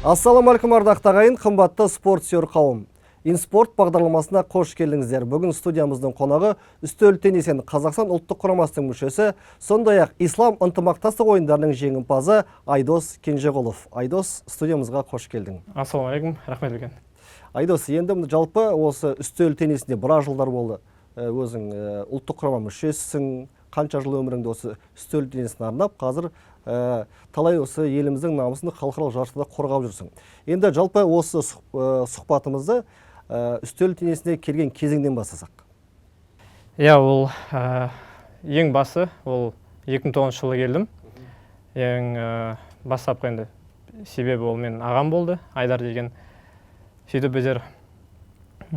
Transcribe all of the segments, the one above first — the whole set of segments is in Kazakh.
Ассаламалейкум ардақты ағайын, қымбатты спорт сүйер қауым. Инспорт бағдарламасына қош келдіңіздер. Бүгін студиямыздың қонағы үстел теннисінен Қазақстан ұлттық құрамасының мүшесі, сондай-ақ ислам ынтымақтастық ойындарының жеңімпазы Айдос Кенжеғұлов. Айдос, студиямызға қош келдің. Ассаламалейкум, рахмет үлкен. Айдос, енді жалпы осы үстел теннисінде біраз жылдар болды. Өзің ұлттық құрама мүшесісің, қанша жыл өміріңді осы үстел теннисіне арнап, қазір талай осы еліміздің намысын халықаралық жарыстарда қорғап жүрсің. Енді жалпы осы сұхбатымызды үстел теннисіне келген кезеңден бастасақ. Ол ең басы, ол 2009 жылы келдім. Ең бастапқы енді себебі ол мен ағам болды, Айдар деген. Сөйтіп біздер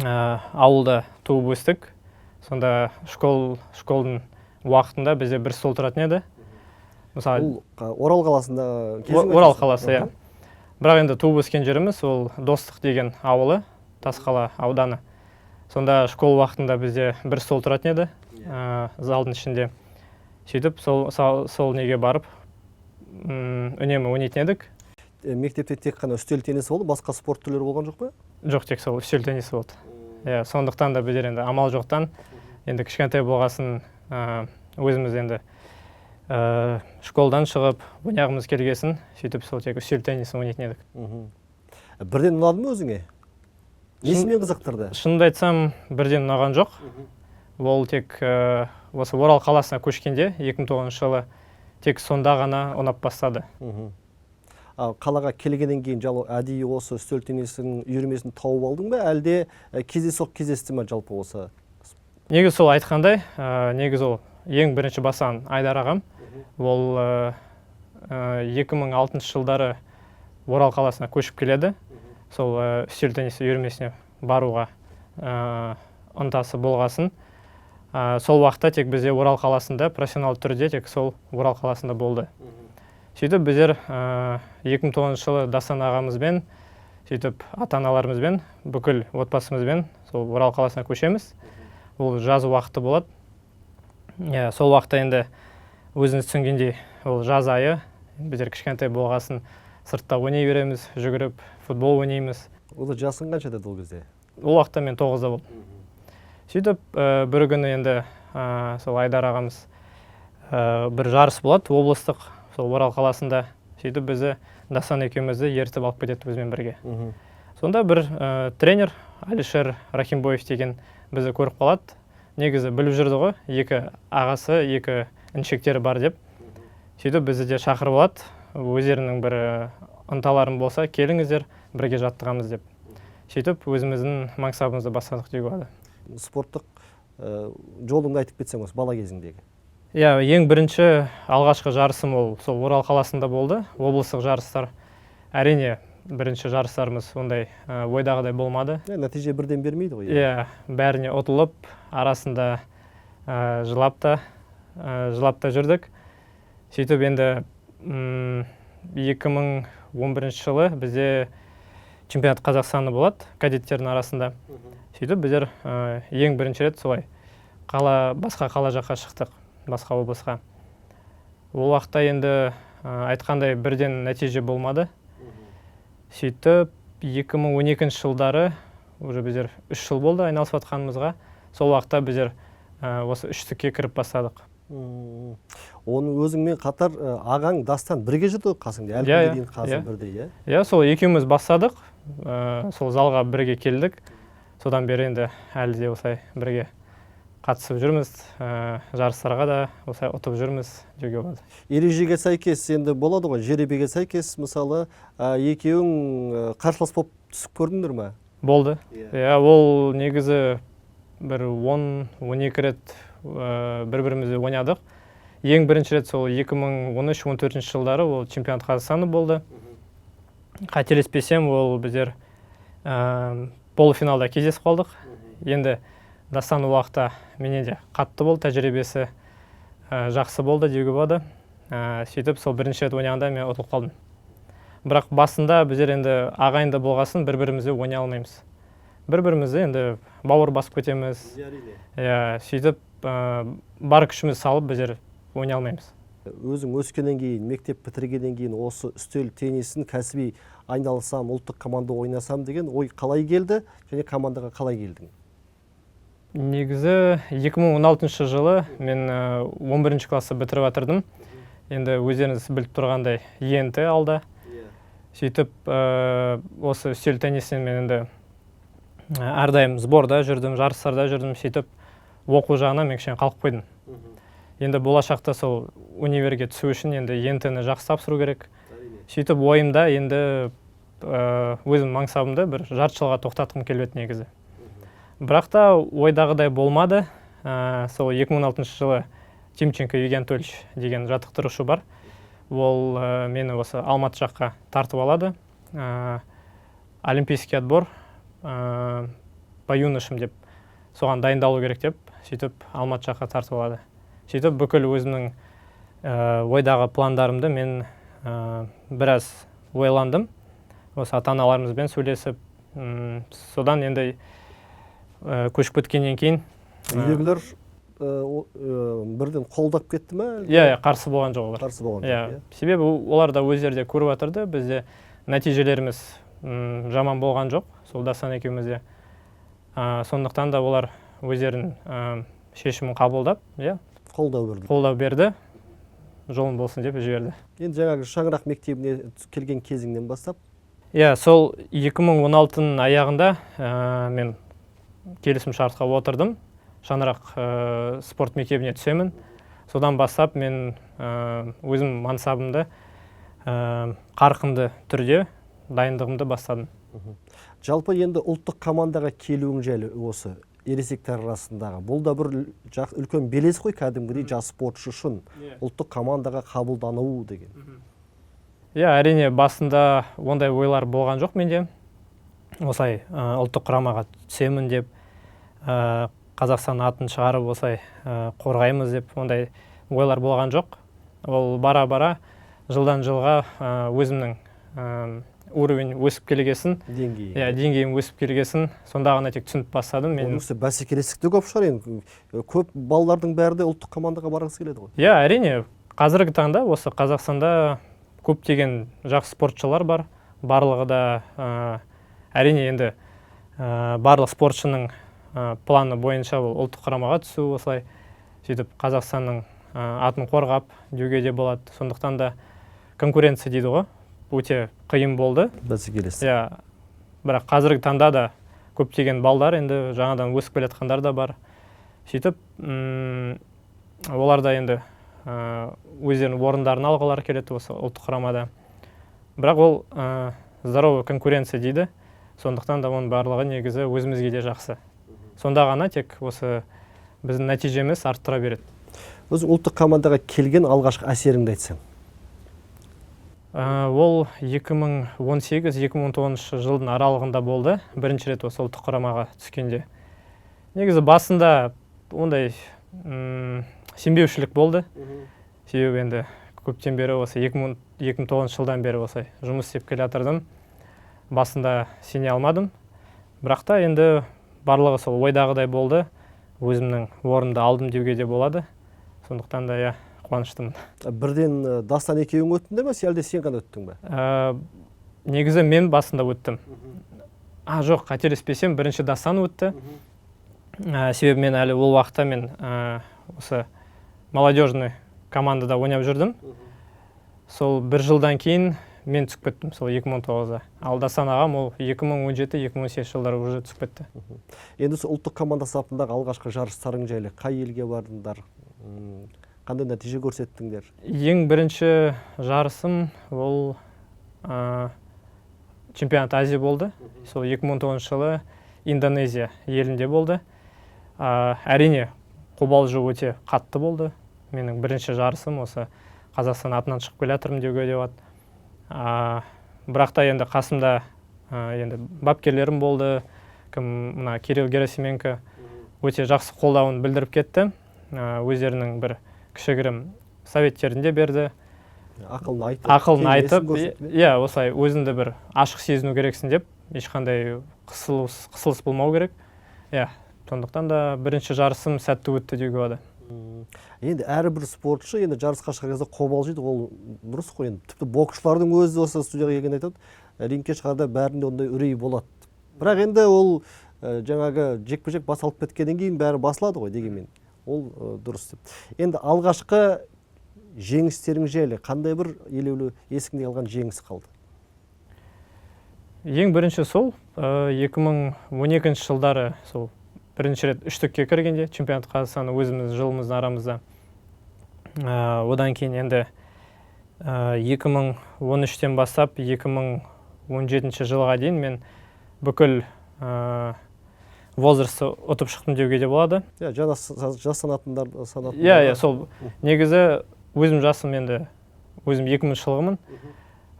ауылда туып өстік. Сонда школдың уақытында бізде бір стол тұратын еді. Ол Орал қаласында? Орал қаласы, иә. Бірақ енді туып өскен жеріміз ол Достық деген ауылы, Тасқала ауданы. Сонда школ уақытында бізде бір стол тұратын еді, залдың ішінде. Сөйтіп сол неге барып үнемі ойнайтын едік. Мектепте тек қана үстел теннисі болды, басқа спорт түрлері болған жоқ па? Жоқ, тек сол үстел теннисі болды. Сондықтан да біздер енді амал жоқтан, енді кішкентай болғасын өзіміз енді школдан шығып ойнағымыз келгесін, сөйтіп сол тек үстел теннисін ойнайтын едік. Бірден ұнады ма өзіңе? Несімен қызықтырды? Шынымды айтсам, бірден ұнаған жоқ. Ол тек осы Орал қаласына көшкенде 2009 жылы тек сонда ғана ұнап бастады. Қалаға келгеннен кейін әдейі осы үстел теннисінің үйірмесін тауып алдың ба, әлде кездейсоқ кездесті ме жалпы осы? Негізі сол айтқандай, негізі ол ең бірінші басан Айдар ағам. Ол 2006 жылдары Орал қаласына көшіп келеді. Сол үстел теннисі үйірмесіне баруға ынтасы болғасын. Сол уақытта тек бізде Орал қаласында, профессионалды түрде тек сол Орал қаласында болды. Сөйтіп біздер 2009 жылы Дастан ағамызбен, сөйтіп ата-аналарымызбен, бүкіл отбасымызбен сол Орал қаласына көшеміз. Ол жаз уақыты болады. Сол уақытта енді өзіңіз түсінгендей, ол жаз айы, біздер кішкентай болғасын сыртта ойнай береміз, жүгіріп, футбол ойнаймыз. Ол жасың қаншада ол кезде? Ол уақытта мен 9-да болдым. Сөйтіп бір күні енді сол Айдар ағамыз бір жарыс болады, облыстық, сол Орал қаласында. Сөйтіп бізді Дастан екеумізді ертіп алып кетеді өзімен бірге. Сонда бір тренер Алишер Рахимбоев деген бізді көріп қалады. Негізі біліп жүрді ғой, екі ағасы, екі інішектері бар деп. Сөйтіп бізді де шақырып алады. Өздерінің бір ынталарың болса, келіңіздер, бірге жаттығамыз деп. Сөйтіп өзіміздің мансабымызды бастадық деуге болады. Спорттық жолыңды айтып кетсең осы бала кезіңдегі? Ең бірінші алғашқы жарысым ол сол Орал қаласында болды. Облыстық жарыстар. Әрине, бірінші жарыстарымыз ондай ойдағыдай болмады. Нәтиже бірден бермейді ғой. Бәріне ұтылып, арасында жылап та жүрдік. Сөйтіп енді 2011 жылы бізде чемпионат Қазақстаны болады, кадеттердің арасында. Сөйтіп біздер ең бірінші рет солай басқа қала жаққа шықтық, басқа облысқа. Ол уақытта енді айтқандай бірден нәтиже болмады. Сөйтіп 2012 жылдары, уже біздер 3 жыл болды айналысып жатқанымызға, сол уақытта біздер осы үштікке кіріп бастадық. Оны өзіңмен қатар ағаң Дастан бірге жүрді қасыңда, әлі дейін қазір бірде, сол екеуміз бастадық, сол залға бірге келдік. Содан бері енді әлі де осылай бірге қатысып жүрміз, жарыстарға да осылай ұтып жүрміз деуге болады. Ережеге сәйкес енді болады ғой, жеребеге сәйкес мысалы екеуің қарсылас болып түсіп көрдіңдер ме? Болды. Ол негізі бір 10-12 рет бір-бірімізде ойнадық. Ең бірінші рет сол 2013-14 жылдары ол чемпионат Қазақстаны болды. Қателеспесем, ол біздер полуфиналда кездесіп қалдық. Енді Дастан уақытта менен де қатты болды, тәжірибесі жақсы болды деуге болады. Сөйтіп сол бірінші рет ойнағанда мен ұтылып қалдым. Бірақ басында біздер енді ағайынды болғасын бір-бірімізде ойнай алмаймыз. Бір-бірімізді енді бауыр басып кетеміз. Сөйтіп бар күшіміз салып біздер ойнай алмаймыз. Өзің өскеннен кейін, мектеп бітіргеннен кейін осы үстел теннисін кәсіби айналысам, ұлттық команда ойнасам деген ой қалай келді және командаға қалай келдің? Негізі 2016 жылы мен 11 классы бітіріп жатырдым. Енді өздеріңіз біліп тұрғандай ЕНТ алды. Сөйтіп осы үстел теннисінен мен енді әрдайым сборда жүрдім, жарыстарда жүрдім. Сөйтіп оқу жағынан мен кішкене қалып қойдым. Енді болашақта сол универге түсу үшін енді ЕНТ-ні жақсы тапсыру керек. Сөйтіп ойымда енді өзім мансабымды бір жарты жылға тоқтатқым келіп еді негізі. Бірақ та ойдағыдай болмады. Сол 2016 жылы Тимченко Евгений Анатольевич деген жаттықтырушы бар. Ол мені осы Алматы жаққа тартып алады. Олимпийский отбор по юношам деп соған дайындалу керек деп, сөйтіп Алматы жаққа тартып алады. Сөйтіп бүкіл өзімнің ойдағы пландарымды мен біраз ойландым. Осы ата-аналарымызбен сөйлесіп, содан енді көшіп кеткеннен кейін үйдегілер бірден қолдап кетті ме? Қарсы болған жоқ олар. Қарсы болған жоқ. Себебі олар да өздері де көріп жатырды, бізде нәтижелеріміз жаман болған жоқ, сол Дастан екеумізде. Сондықтан да олар өздерінің шешімін қабылдап, қолдау берді, жолын болсын деп жіберді. Енді жаңағы шаңырақ мектебіне келген кезіңнен бастап? Сол 2016-ның аяғында мен келісім шартқа отырдым. Шаңырақ спорт мектебіне түсемін. Содан бастап мен өзім мансабымды қарқынды түрде дайындығымды бастадым. Жалпы енді ұлттық командаға келуің жайлы осы ересектер арасындағы. Бұл да бір үлкен белес қой кәдімгідей жас спортшы үшін ұлттық командаға қабылдануы деген. Әрине басында ондай ойлар болған жоқ менде. Осылай ұлттық құрамаға түсемін деп, Қазақстан атын шығарып осылай қорғаймыз деп ондай ойлар болған жоқ. Ол бара-бара жылдан жылға өзімнің уровень өсіп келгесін, деңгейім өсіп келгесін, сонда ғана тек түсініп бастадым. Онысы бәсекелестік те көп шығар енді. Көп балалардың бәрі де ұлттық командаға барғысы келеді ғой. Әрине, қазіргі таңда осы Қазақстанда көптеген жақсы спортшылар бар. Барлығы да әрине енді барлық спортшының планы бойынша ұлттық құрамаға түсу, осылай сөйтіп Қазақстанның атын қорғап деуге де болады. Сондықтан да конкуренция дейді ғой, өте қиын болды. Бәсекелестік. Бірақ қазіргі таңда да көптеген балдар енді жаңадан өсіп келе жатқандар да бар. Сөйтіп олар да енді өздерінің орындарын алғылары келеді осы ұлттық құрамада. Бірақ ол здоровый конкуренция дейді. Сондықтан да оның барлығы негізі өзімізге де жақсы. Сонда ғана тек осы біздің нәтижеміз арттыра береді. Өзің ұлттық командаға келген алғашқы әсеріңді айтсаң? Ол 2018-2019 жылдың аралығында болды. Бірінші рет осы ұлттық құрамаға түскенде. Негізі басында ондай сенбеушілік болды. Себебі енді көптен бері осы 2009 жылдан бері осылай жұмыс істеп келе жатырдым. Басында сене алмадым. Бірақ та енді барлығы сол ойдағыдай болды. Өзімнің орнымды алдым деуге де болады. Сондықтан да қуаныштымын. Бірден Дастан екеуің өттіңдер ме, әлде сен ғана өттің бе? Негізі мен басында өттім. Жоқ, қателеспесем, бірінші Дастан өтті. Себебі мен әлі ол уақытта мен осы молодежный командада ойнап жүрдім. Сол бір жылдан кейін мен түсіп кеттім, сол 2019-да. Ал Дастан ағам ол 2017-2018 жылдары уже түсіп кетті. Енді ұлттық команда сапындағы алғашқы жарыстарың жайлы қай елге бардыңдар? Қандай нәтиже көрсеттіңдер? Ең бірінші жарысым ол чемпионат Азия болды. Сол 2019 жылы Индонезия елінде болды. Әрине, қобалжу өте қатты болды. Менің бірінші жарысым осы Қазақстан атынан шығып келе жатырмын деуге де болады. Бірақ та енді қасымда енді бапкерлерім болды. Мына Кирилл Герасименко өте жақсы қолдауын білдіріп кетті. Өздерінің бір кішігірім советтерін де берді. Ақылын айтып, осылай өзіңді бір ашық сезіну керексің деп, ешқандай қысылыс болмау керек. Сондықтан да бірінші жарысым сәтті өтті деуге болады. Енді әрбір спортшы енді жарысқа шығар кезде қобалжиды, ол дұрыс қой. Енді тіпті боксшылардың өзі осы студияға келгенде айтады, рингке шығарда бәрінде ондай үрей болады. Бірақ енді ол жаңағы жекпе-жек басалып кеткеннен кейін бәрі басылады ғой дегенмен. Ол дұрыс деп. Енді алғашқы жеңістерің жайлы қандай бір елеулі есіңде қалған жеңіс қалды? Ең бірінші сол 2012 жылдары сол бірінші рет үштікке кіргенде чемпионат Қазақстаны өзіміз жылымыздың арамызда. Одан кейін енді 2013-тен бастап 2017 жылға дейін мен бүкіл возрастты ұтып шықтым деуге де болады. Жас санатындар. Сол негізі өзім жасым енді өзім 2000 жылғымын.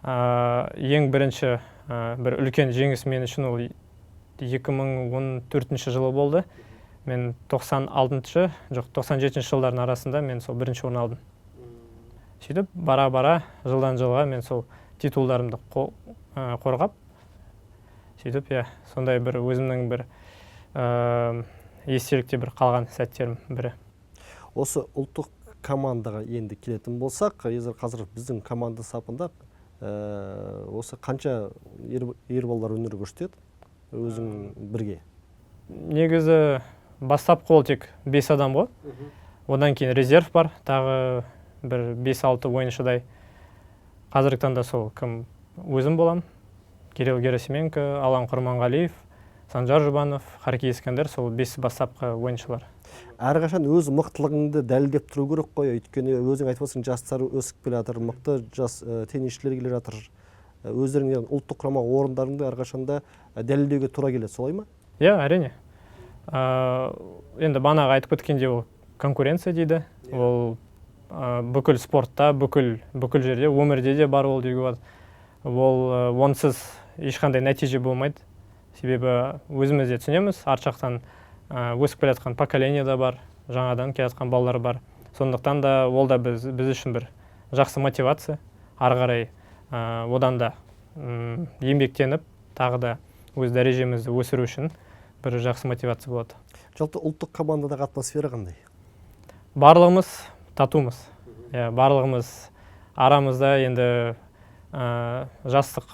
Ең бірінші бір үлкен жеңіс мен үшін ол 2014 жылы болды. Мен 97 жылдардың арасында мен сол бірінші орын алдым. Сөйтіп, бара-бара жылдан жылға мен сол титулдарымды қорғап, сөйтіп, сондай бір өзімнің бір естелікте бір қалған сәттерім бірі. Осы ұлттық командаға енді келетін болсақ, қазір біздің команда сапында осы қанша ер балалар өнер көрсетеді өзің бірге? Негізі бастапқы ол тек 5 адам ғой. Одан кейін резерв бар, тағы бір 5-6 ойыншыдай. Қазіргі таңда сол кім өзім болам. Кирилл Герасименко, Алан Құрманғалиев, Санжар Жұбанов, Харки Искандер, сол 5 бастапқы ойыншылар. Әрқашан өз мықтылығыңды дәлелдеп тұру керек қой. Өйткені өзің айтып отырсың, жастар өсіп келе жатыр, мықты жас теннисшілер келе жатыр. Өздеріңнен ұлттық құрама орындарыңды әрқашанда дәлелдеуге тура келеді, солай ма? Әрине. Енді бағанағы айтып өткенде ол конкуренция дейді. Ол бүкіл спортта, бүкіл жерде, өмірде де бар ол деуге болады. Ол онсыз ешқандай нәтиже болмайды. Себебі өзіміз де түсінеміз, арт жақтан өсіп келе жатқан поколение да бар, жаңадан келе жатқан балалар бар. Сондықтан да ол да біз үшін бір жақсы мотивация. Ары қарай одан да еңбектеніп, тағы да өз дәрежемізді өсіру үшін бір жақсы мотивация болады. Жалпы ұлттық командадағы атмосфера қандай? Барлығымыз татумыз. Барлығымыз арамызда енді жастық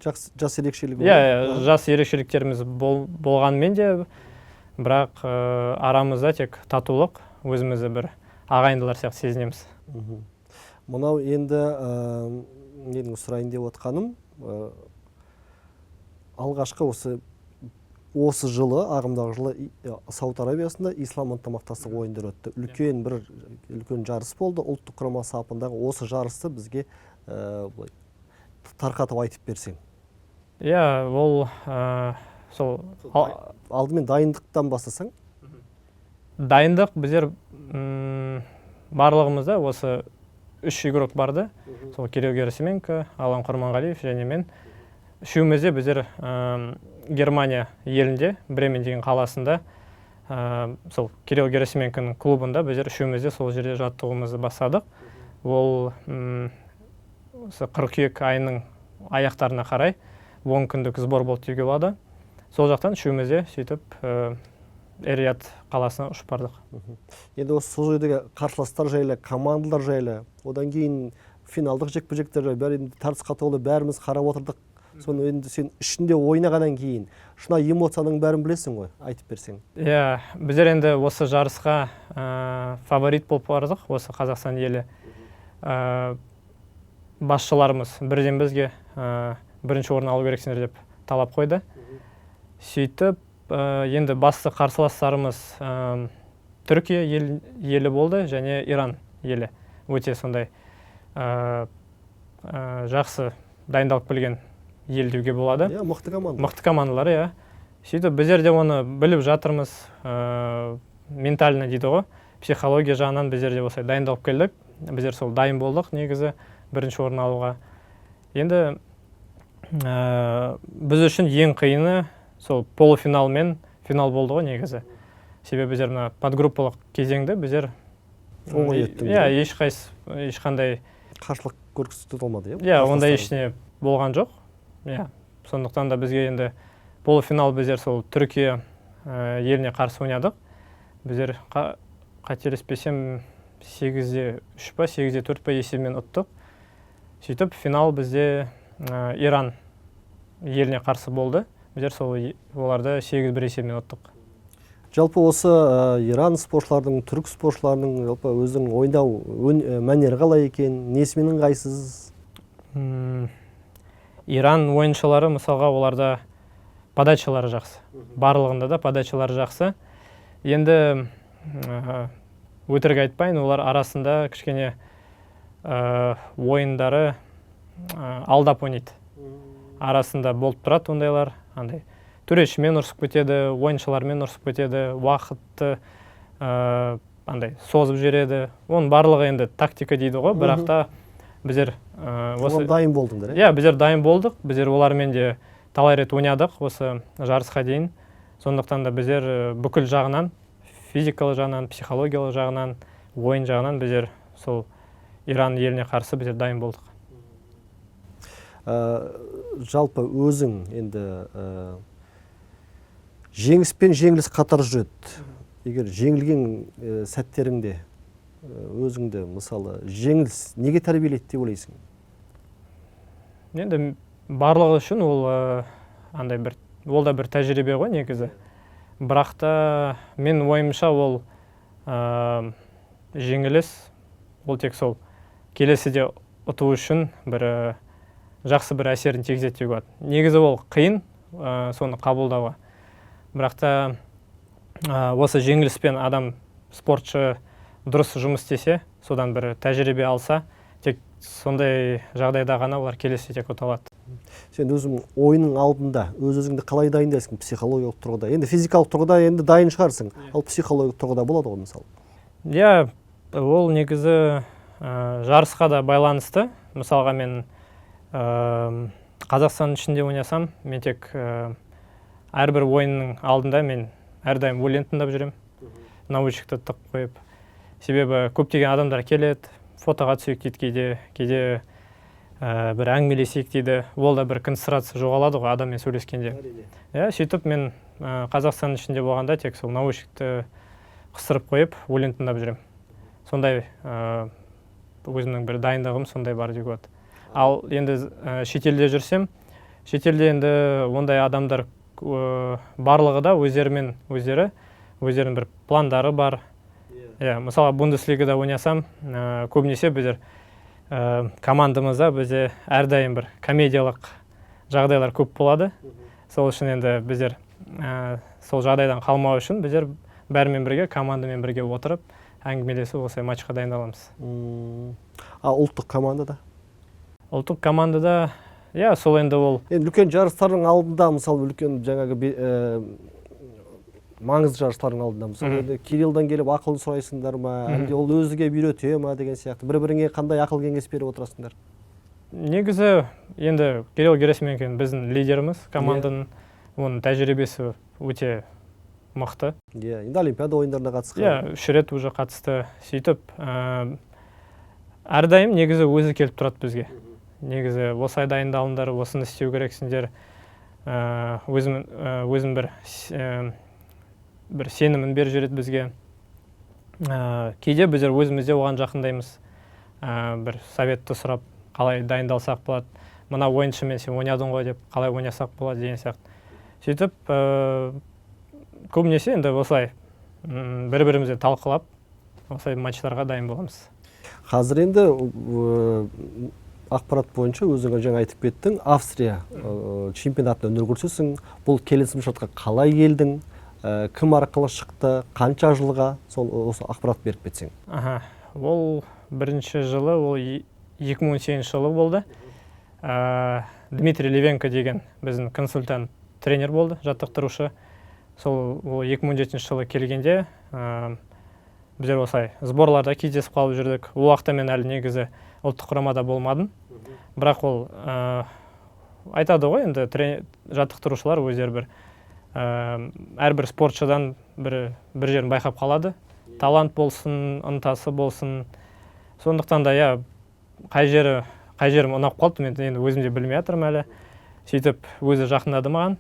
жас ерекшелігі. Жас ерекшеліктеріміз болғанмен де, бірақ арамызда тек татулық, өзімізді бір ағайындылар сияқты сезінеміз. Мынау енді менің сұрайын деп отқаным, алғашқы осы жылы, ағымдағы жылы Сауд Арабиясында ислам ынтымақтастық ойындары өтті. Үлкен жарыс болды. Ұлттық құрама сапындағы осы жарысты бізге тарқатып айтып берсең. Ол алдымен дайындықтан бастасаң? Дайындық біздер барлығымызда осы 3 игрок барды. Сол Кирилл Герасименко, Алан Құрманғалиев және мен. Үшеумізде біздер Германия елінде, Бремен деген қаласында, сол Кирилл Герасименконың клубында біздер үшеумізде сол жерде жаттығуымызды бастадық. Ол қыркүйек айының аяқтарына қарай 10 күндік сбор болды деуге болады. Сол жақтан үшеумізде сөйтіп Эр-Рияд қаласына ұшып бардық. Енді осы сол жердегі қарсыластар жайлы, командалар жайлы, одан кейін финалдық жекпе-жектер жайлы бәрі тартысқа толы бәріміз қарап отырдық. Соны енді сен ішінде ойнағаннан кейін шынайы эмоцияның бәрін білесің ғой, айтып берсең. Біздер енді осы жарысқа фаворит болып бардық, осы Қазақстан елі. Басшыларымыз бірден бізге бірінші орын алу керексіңдер деп талап қойды. Сөйтіп, енді басты қарсыластарымыз Түркия елі болды және Иран елі. Өте сондай жақсы дайындалып келген ел деуге болады. Мықты команда. Мықты командалар, Сөйтіп, біздер де оны біліп жатырмыз. Ментально дейді ғой, психология жағынан біздер де осылай дайындалып келдік. Біздер сол дайын болдық негізі бірінші орын алуға. Енді біз үшін ең қиыны сол полуфинал мен финал болды ғой негізі. Себебі біздер подгруппалық кезеңді біздер ешқандай қарсылық көрсете алмады. Ондай ештеңе болған жоқ. Сондықтан да бізге енді полуфинал біздер сол Түркия еліне қарсы ойнадық. біздер қателеспесем 8-3 па 8-4 па есебімен ұттық. Сөйтіп финал бізде Иран еліне қарсы болды. Біздер оларды 8-1 есебімен ұттық. Жалпы осы Иран спортшылардың, түрік спортшыларының жалпы өзінің ойнау мәнері қалай екен, несімен ыңғайсыз? Иран ойыншылары мысалға оларда подачалары жақсы. Барлығында да подачалары жақсы. Енді өтірік айтпайын, олар арасында кішкене ойындары алдап ойнайды. Арасында болып тұрады ондайлар, андай төрешімен ұрсып кетеді, ойыншылармен ұрсып кетеді, уақытты андай созып жібереді. Оның барлығы енді тактика дейді ғой, бірақ та біздер осы дайын болдыңдар. Иә, біздер дайын болдық. Біздер олармен де талай рет ойнадық осы жарысқа дейін. Сондықтан да біздер бүкіл жағынан, физикалық жағынан, психологиялық жағынан, ойын жағынан біздер сол Иран еліне қарсы біздер дайын болдық. Жалпы өзің енді жеңіс пен жеңіліс қатар жүреді. Егер жеңілген сәттеріңде өзіңді мысалы жеңіліс неге тәрбиелейді деп ойлайсың? Енді барлығы үшін ол да бір тәжірибе ғой негізі. Бірақ та мен ойымша ол жеңіліс, ол тек сол келесіде ұту үшін бір жақсы бір әсерін тигізеді деуге болады. Негізі ол қиын соны қабылдауға. Бірақ та осы жеңіліспен адам, спортшы дұрыс жұмыс істесе, содан бір тәжірибе алса, тек сондай жағдайда ғана олар келесі тек ұта алады. Сен өзің ойынның алдында өз-өзіңді қалай дайындайсың психологиялық тұрғыда? Енді физикалық тұрғыда енді дайын шығарсың, ал психологиялық тұрғыда болады ғой мысалы? Иә, ол негізі жарысқа да байланысты. Мысалға мен Қазақстан ішінде ойнасам, мен тек әрбір ойынның алдында мен әрдайым өлең тыңдап жүрем. Наушникті тығып қойып. Себебі көптеген адамдар келеді, фотоға түсейік дейді, кейде бір әңгімелесейік дейді. Ол да бір концентрация жоғалады ғой адаммен сөйлескенде. Сөйтіп мен Қазақстан ішінде болғанда тек сол наушникті қыстырып қойып, өлең тыңдап жүрем. Сондай өзімнің бір дайындығым сондай бар деуге болады. Ал енді шетелде жүрсем, шетелде енді ондай адамдар барлығы да өздерінің бір пландары бар. Мысалы Бундеслигада ойнасам, көбінесе біздер командамызда бізде әрдайым бір комедиялық жағдайлар көп болады. Сол үшін енді біздер сол жағдайдан қалмау үшін біздер бәрімен бірге, командамен бірге отырып, әңгімелесіп осылай матчқа дайындаламыз. Ұлттық командада? Ұлттық командада, сол енді ол. Үлкен жарыстардың алдында, мысалы үлкен жаңағы маңызды жарыстардың алдында, мысалы Кириллдан келіп ақыл сұрайсыңдар ма, әлде ол өзіге үйрете ма деген сияқты, бір-біріңе қандай ақыл кеңес беріп отырасыңдар? Негізі енді Кирилл Герасименко біздің лидеріміз, команданың, оның тәжірибесі өте мықты. Енді Олимпиада ойындарына қатысқан. 3 рет уже қатысты. Сөйтіп, әрдайым негізі өзі келіп тұрады бізге. Негізі осылай дайындалыңдар, осыны істеу керексіңдер. Өзім бір сенімін беріп жүреді бізге. Кейде біздер өзімізде оған жақындаймыз. Бір советті сұрап, қалай дайындалсақ болады. Мына ойыншымен сен ойнадың ғой деп, қалай ойнасақ болады деген сияқты. Сөйтіп, көбінесе енді осылай бір-бірімізде талқылап, осылай матчтарға дайын боламыз. Қазір енді ақпарат бойынша өзіңе жаңа айтып кеттің, Австрия чемпионатында өнер көрсетесің. Бұл келісімшартқа қалай келдің? Кім арқылы шықты? Қанша жылға? Осы ақпарат беріп кетсең. Ол бірінші жылы, ол 2018 жылы болды. Дмитрий Левенко деген біздің консультант тренер болды, жаттықтырушы. Сол 2017 жылы келгенде біздер осылай сборларда кездесіп қалып жүрдік. Ол уақытта мен әлі негізі ұлттық құрамада болмадым. Бірақ ол айтады ғой, енді жаттықтырушылар өздері бір әрбір спортшыдан бір жерін байқап қалады. Талант болсын, ынтасы болсын. Сондықтан да қай жерім ұнап қалды, мен енді өзімде білмей жатырмын әлі. Сөйтіп өзі жақындады маған.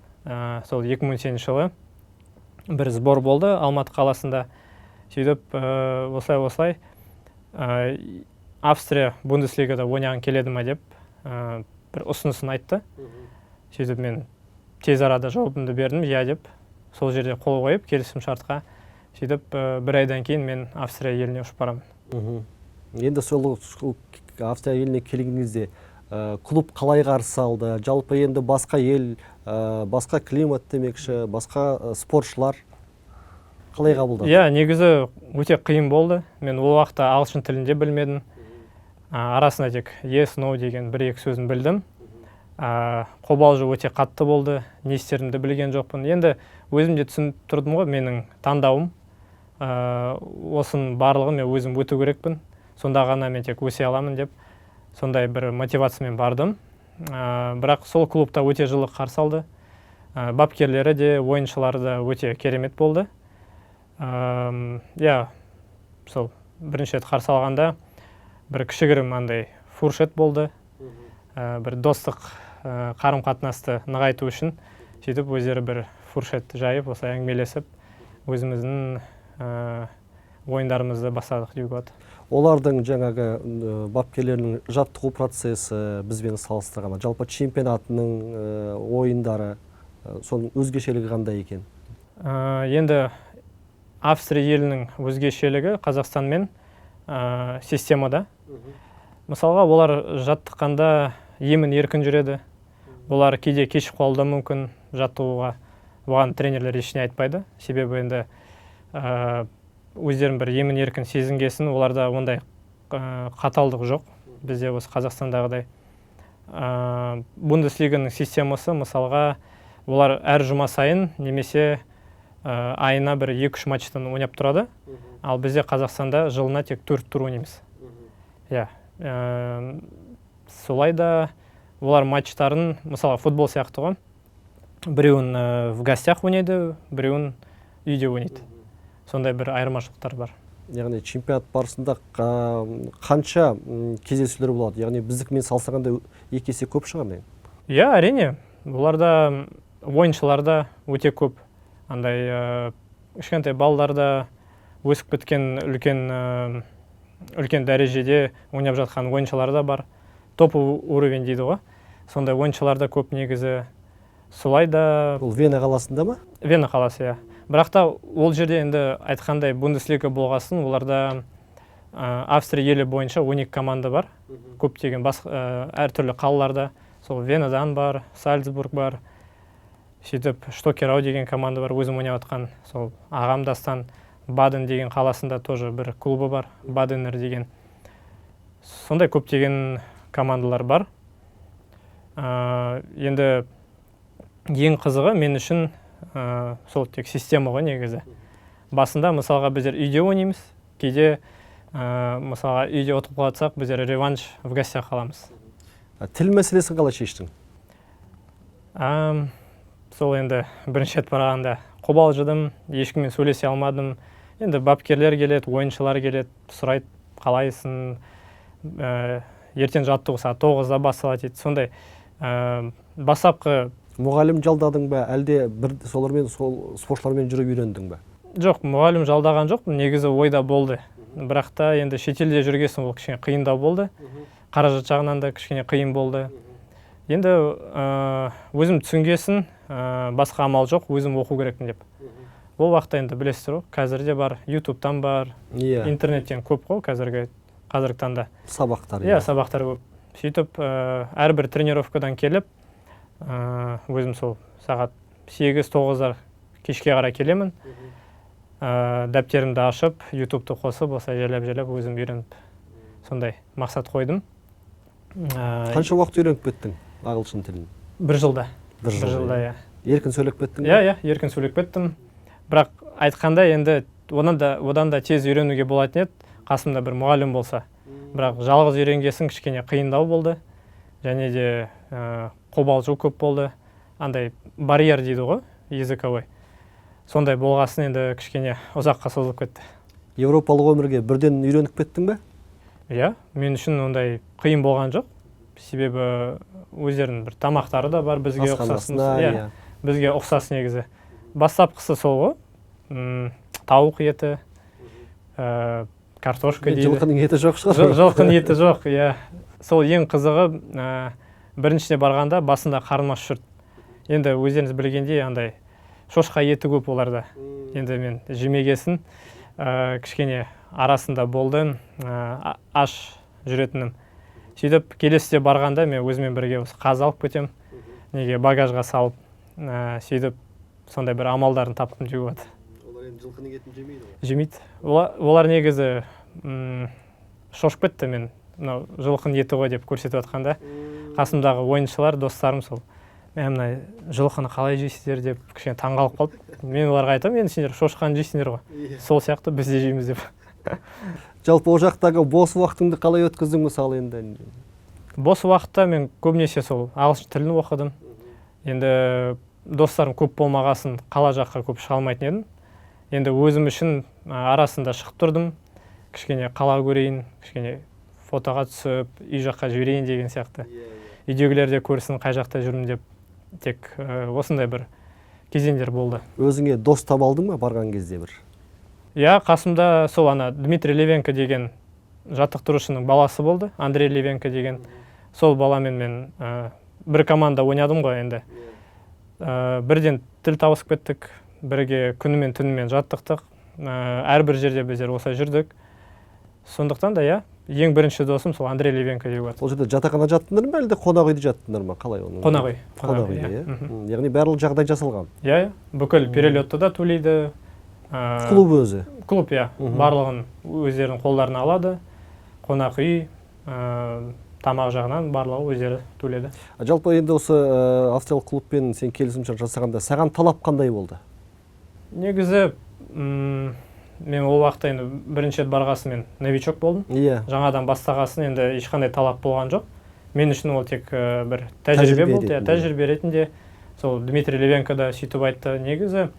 Сол 2018 жылы бір сбор болды Алматы қаласында. сөйтіп осылай Австрия Бундеслигада ойнағың келеді ма деп бір ұсынысын айтты. Сөйтіп мен тез арада жауабымды бердім, иә деп. Сол жерде қол қойып келісім шартқа. Сөйтіп бір айдан кейін мен Австрия еліне ұшып барамын. Енді сол Австрия еліне келгеніңізде клуб қалай қарсы алды? Жалпы енді басқа ел, басқа климат демекші, басқа спортшылар қалай қабылдады? Иә, негізі өте қиын болды. Мен ол уақытта ағылшын тілінде білмедім. Арасында тек yes, no деген бір-екі сөзін білдім. Қобалжу өте қатты болды. Не істерімді білген жоқпын. Енді өзім де түсініп тұрдым ғой, менің таңдауым. Осының барлығын мен өзім өту керекпін. Сонда ғана мен тек өсе аламын деп. Сондай бір мотивациямен бардым. Бірақ сол клубта өте жылы қарсы алды. Бапкерлері де, ойыншылары да өте керемет болды. Иә, сол бірінші рет қарсы алғанда бір кішігірім андай фуршет болды. Бір достық қарым-қатынасты нығайту үшін сөйтіп өздері бір фуршет жайып, осылай әңгімелесіп, өзіміздің ойындарымызды бастадық деуге болады. Олардың жаңағы бапкерлерінің жаттығу процесі бізбен салыстырғанда, жалпы чемпионатының ойындары, соның өзгешелігі қандай екен? Енді Австрия елінің өзгешелігі Қазақстанмен системада. Мысалға, олар жаттыққанда емін еркін жүреді. Олар кейде кешіп қалуы мүмкін жаттығуға. Оған тренерлер ештеңе айтпайды. Себебі енді өздерін бір емін еркін сезінгесін, оларда ондай қаталдық жоқ. Бізде осы Қазақстандағыдай. Бундеслиганың системасы, мысалға, олар әр жұма сайын немесе айына бір 2-3 матчтан ойнап тұрады. Ал бізде Қазақстанда жылына тек 4 тур ойнаймыз. Иә. Солай да олар матчтарын, мысалы, футбол сияқты ғой. Біреуін в гостях ойнайды, біреуін үйде ойнайды. Сондай бір айырмашылықтар бар. Яғни чемпионат барысында қанша кездесулер болады? Яғни біздікімен салыстырғанда 2 есе көп шығар ма? Иә, әрине. Оларда ойыншыларда өте көп. Андай кішкентай балаларда өсіп кеткен үлкен дәрежеде ойнап жатқан ойыншылар да бар. Топ уровень дейді ғой. Сондай ойыншыларда көп негізі. Солай да... Ол Вена қаласында ма? Вена қаласы, иә. Бірақ та ол жерде енді айтқандай Бундеслига болғасын, оларда Австрия елі бойынша 12 команда бар. Көптеген әртүрлі қалаларда. Сол Венадан бар, Сальцбург бар. Сөйтіп Штокерау деген команда бар, өзім ойнап жатқан. Сол ағамдастан Баден деген қаласында тоже бір клубы бар, Баденер деген. Сондай көптеген командалар бар. Енді ең қызығы мен үшін сол тек система ғой негізі. Басында, мысалға, біздер үйде ойнаймыз. Кейде, мысалға, үйде ұтып қалатсақ, біздер реванш в гостях қаламыз. Тіл мәселесін қалай шештің? Сол енді бірінші рет барғанда қобалжыдым, ешкіммен сөйлесе алмадым. Енді бапкерлер келеді, ойыншылар келеді, сұрайды, қалайсың, ертең жаттығу сағат 9-да басталады дейді. Сондай бастапқы... Мұғалім жалдадың ба, әлде солармен, сол спортшылармен жүріп үйрендің ба? Жоқ, мұғалім жалдаған жоқ, негізі ойда болды. Бірақ та енді шетелде жүргесін ол кішкене қиындау болды. Қаражат жағынан да кішкене қиын болды. Енді өзім түсінгесін, басқа амал жоқ, өзім оқу керекпін деп. Ол уақытта енді білесіздер ғой, қазірде бар, YouTube-тан бар, интернеттен көп қой қазіргі таңда. Сабақтар. Иә, сабақтар көп. Сөйтіп, әрбір тренировкадан келіп, өзім сол сағат 8-9-дар кешке қарай келемін. Дәптерімді ашып, YouTube-ты қосып, осылай жайлап өзім үйреніп, сондай мақсат қойдым. Қанша уақыт үйреніп кеттің ағылшын тілін? 1 жылда. Бір жылда, иә. Еркін сөйлеп кеттің? Иә, еркін сөйлеп кеттім. Бірақ айтқанда енді одан да тез үйренуге болатын еді, қасымда бір мұғалім болса. Бірақ жалғыз үйренгесін кішкене қиындау болды. Және де қобалжу көп болды. Андай барьер дейді ғой, языковой. Сондай болғасын енді кішкене ұзаққа созылып кетті. Еуропалық өмірге бірден үйреніп кеттің бе? Иә, мен үшін ондай қиын болған жоқ. Себебі өздерінің бір тамақтары да бар, бізге ұқсасын. Иә, бізге ұқсас негізі. Бастапқысы сол ғой, тауық еті, картошка дейді. Жылқының еті жоқ шығар. Жылқының еті жоқ, иә. Сол ең қызығы, біріншіне барғанда басында қарным аш жүрді. Енді өздеріңіз білгендей, андай шошқа еті көп оларда. Енді мен жемегесін, кішкене арасында болды, аш жүретінім. Сөйтіп келесіде барғанда мен өзімен бірге қаз алып кетем, неге багажға салып, сөйтіп сондай бір амалдарын таптым деуге болады. Олар енді жылқының етін жемейді ғой? Жемейді. Олар негізі шошып кетті, мен мынау жылқының еті ғой деп көрсетіп жатқанда. Қасымдағы ойыншылар, достарым сол, мына жылқыны қалай жейсіздер деп кішкене таңғалып қалды. Мен оларға айтамын, енді сендер шошқаны жейсіңдер ғой. Сол сияқты біз де жейміз деп. Жалпы о жақтағы бос уақытыңды қалай өткіздің мысалы енді? Бос уақытта мен көбінесе сол ағылшын тілін оқыдым. Енді достарым көп болмағасын қала жаққа көп шыға алмайтын едім. Енді өзім үшін арасында шығып тұрдым. Кішкене қала көрейін, кішкене фотоға түсіп, үй жаққа жіберейін деген сияқты. Үйдегілер де көрсін қай жақта жүрмін деп, тек осындай бір кезеңдер болды. Өзіңе дос таба алдың ба барған кезде бір? Иә, қасымда сол Дмитрий Левенко деген жаттықтырушының баласы болды, Андрей Левенко деген. Сол баламен мен бір команда ойнадым ғой енді. Бірден тіл табысып кеттік, бірге күнімен түнімен жаттықтық. Әрбір жерде біздер осылай жүрдік. Сондықтан да, иә, ең бірінші досым сол Андрей Левенко деп болады. Ол жерде жатақхана жаттыңдар ма, әлде қонақ үйде жаттыңдар ма? Қалай оның? Қонақ үй. Қонақ үйде, иә. Яғни барлық жағдай жасалған. Иә, бүкіл перелетті да төлейді. Клуб өзі? Клуб, иә. Барлығын өздерінің қолдарына алады. Қонақ үй, тамақ жағынан барлығы өздері төледі. Жалпы енді осы австриялық клубпен сен келісімшарт жасағанда саған талап қандай болды? Негізі, мен ол уақытта енді бірінші рет барғасын мен новичок болдым. Жаңадан бастағасын енді ешқандай талап болған жоқ. Мен үшін ол тек бір тәжірибе болды. Тәжірибе ретінде сол Дмитрий Левенко да сөйтіп айтты. Негізі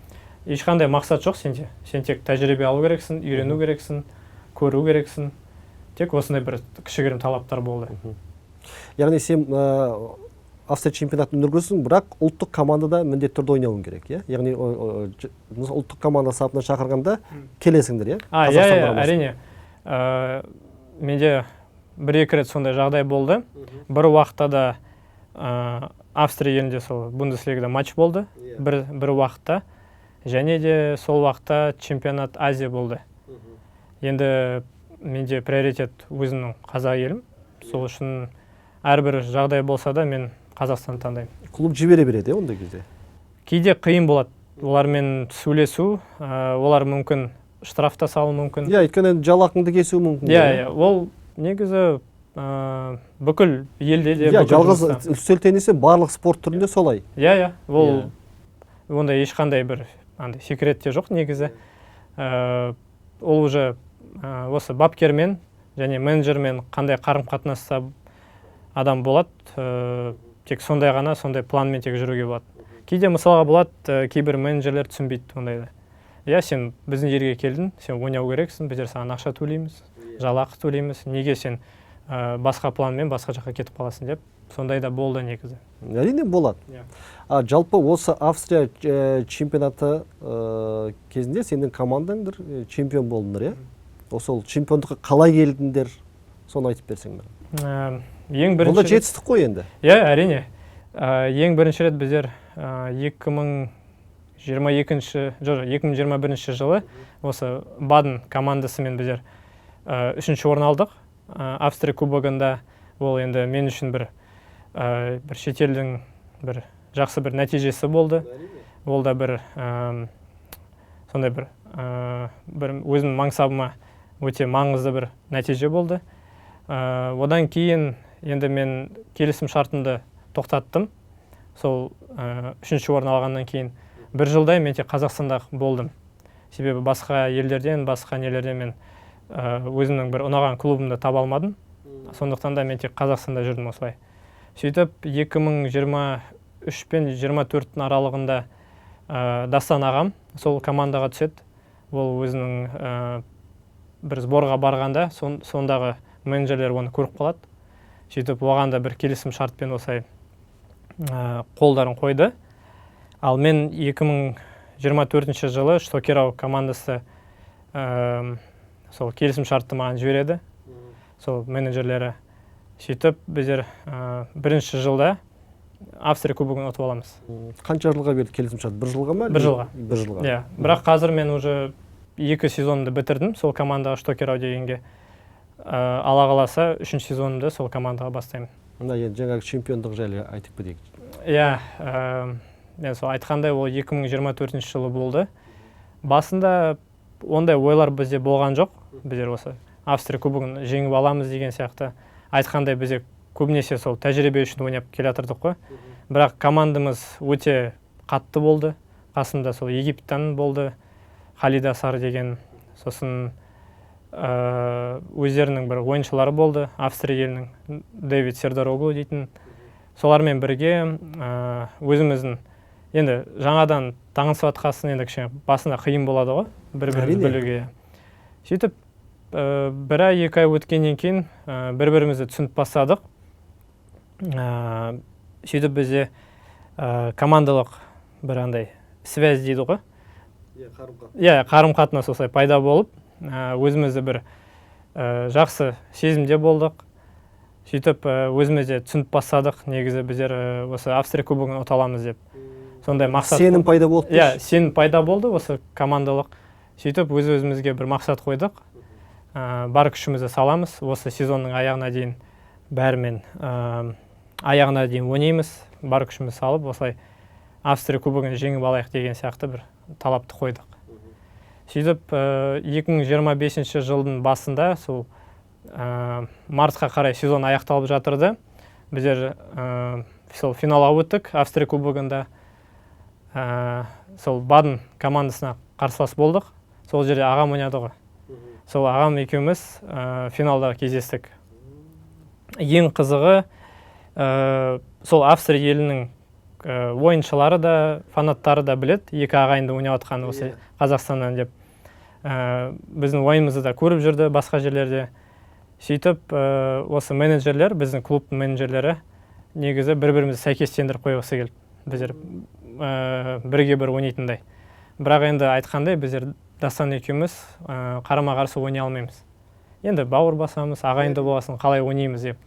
ешқандай мақсат жоқ сенде. Сен тек тәжірибе алу керексің, үйрену керексің, көру керексің. Тек осындай бір кішігірім талаптар болды. Яғни сен Австрия чемпионатын өткізесің, бірақ ұлттық командада міндетті түрде ойнауың керек, иә? Яғни ұлттық команда сапына шақырғанда келесіңдер, иә? Иә, әрине. Менде бір-екі рет сондай жағдай болды. Бір уақытта да Австрия елінде сол Бундеслигада матч болды, бір уақытта. Және де сол уақытта чемпионат Азия болды. Енді менде приоритет өзімнің қазақ елім. Сол үшін әрбір жағдай болса да мен Қазақстан таңдаймын. Клуб жібере береді, ондай кезде? Кейде қиын болады. Олармен сөйлесу, олар мүмкін штрафта салу мүмкін. Иә, өйткені жалақыңды кесу мүмкін. Иә, ол негізі бүкіл елде де. Иә, жалғыз үстел теннисі барлық спорт түрінде солай. Иә, ол ондай ешқандай бір секрет те жоқ негізі. Ол уже осы бапкермен және менеджермен қандай қарым-қатынаста адам болады, тек сондай ғана, сондай планмен тек жүруге болады. Кейде мысалға болады, кейбір менеджерлер түсінбейді ондайды. Иә, сен біздің жерге келдің, сен ойнау керексің, біздер саған ақша төлейміз, жалақы төлейміз, неге сен басқа планмен басқа жаққа кетіп қаласың деп, сондай да болды негізі. Әрине болады. Жалпы осы Австрия чемпионаты кезінде сенің командаңдыр чемпион болдыңдар, иә? Осы чемпиондыққа қалай келдіңдер, соны айтып берсең мен. Бұл жетістік қой енді. Иә, әрине. Ең бірінші рет біздер 2021 жылы осы Баден командасымен біздер үшінші орын алдық. Австрия кубогында ол енді мен үшін бір шетелдің бір жақсы бір нәтижесі болды. Ол да бір сондай бір өзімнің мансабыма өте маңызды бір нәтиже болды. Одан кейін енді мен келісім шартымды тоқтаттым. Сол үшінші орын алғаннан кейін бір жылдай мен тек Қазақстанда болдым. Себебі басқа елдерден, басқа нелерден мен өзімнің бір ұнаған клубымды таба алмадым. Сондықтан да мен тек Қазақстанда жүрдім осылай. Сөйтіп 2023 пен 24 аралығында Дастан ағам сол командаға түседі. Ол өзінің бір сборға барғанда сондағы менеджерлер оны көріп қалады. Сөйтіп оған да бір келісім шартпен осылай қолдарын қойды. Ал мен 2024 жылы Штокерау командасы сол келісім шартты маған жібереді, сол менеджерлері. Сөйтіп біздер бірінші жылда Австрия кубогын ұтып аламыз. Қанша жылға берді келісім шарт? Бір жылға ма? Бір жылға. Бір жылға. Иә, бірақ қазір мен уже 2 сезонды бітірдім сол командаға Штокерау дегенге. Ала қаласа 3 сезонымды сол командаға бастаймын. Мына енді жаңағы чемпиондық жайлы айтып кетейік. Иә, мен сол айтқандай ол 2024 жылы болды. Басында ондай ойлар бізде болған жоқ. Біздер осы Австрия кубогын жеңіп аламыз деген сияқты айтқандай бізде көбінесе сол тәжірибе үшін ойнап келе жатырдық қой. Бірақ командамыз өте қатты болды. Қасымда сол Египтен болды, Халида Сар деген, сосын өздерінің бір ойыншылары болды, Австрия елінің Дэвид Сердароглу дейтін. Солармен бірге өзіміздің енді жаңадан таңысып атқасын енді кішкене басында қиын болады ғой, бір-бірімізді білуге. Сөйтіп бір ай, 2 ай өткеннен кейін бір-бірімізді түсініп бастадық. Сөйтіп бізде командалық бір андай связь дейді ғой. Қарым-қатынас осылай пайда болып, өзімізді бір жақсы сезімде болдық. Сөйтіп өзімізде түсініп бастадық, негізі біздер осы Австрия кубогын ұта аламыз деп. Сондай мақсат. Сенім пайда болды. Иә, сенім пайда болды осы командалық. Сөйтіп өз-өзімізге бір мақсат қойдық. Бар күшімізді саламыз. Осы сезонның аяғына дейін бәрімен аяғына дейін ойнаймыз. Бар күшімізді салып, осылай Австрия кубогын жеңіп алайық деген сияқты бір талапты қойдық. Сөйтіп 2025 жылдың басында сол мартқа қарай сезон аяқталып жатырды. Біздер сол финалға өттік Австрия кубогында. Сол Баден командасына қарсылас болдық. Сол жерде ағам ойнады ғой. Сол ағам екеуміз финалда кездестік. Ең қызығы сол Австрия елінің ойыншылары да, фанаттары да білет, екі ағайынды ойнап жатқан осы Қазақстаннан деп. Біздің ойынымызды да көріп жүрді басқа жерлерде. Сөйтіп осы менеджерлер, біздің клубтың менеджерлері негізі бір-бірімізді сәйкестендіріп қойғысы келді. Біздер бірге бір ойнайтындай. Бірақ енді айтқандай біздер Дастан екеуміз қарама-қарсы ойнай алмаймыз. Енді бауыр басамыз, ағайынды боласын, қалай ойнаймыз деп.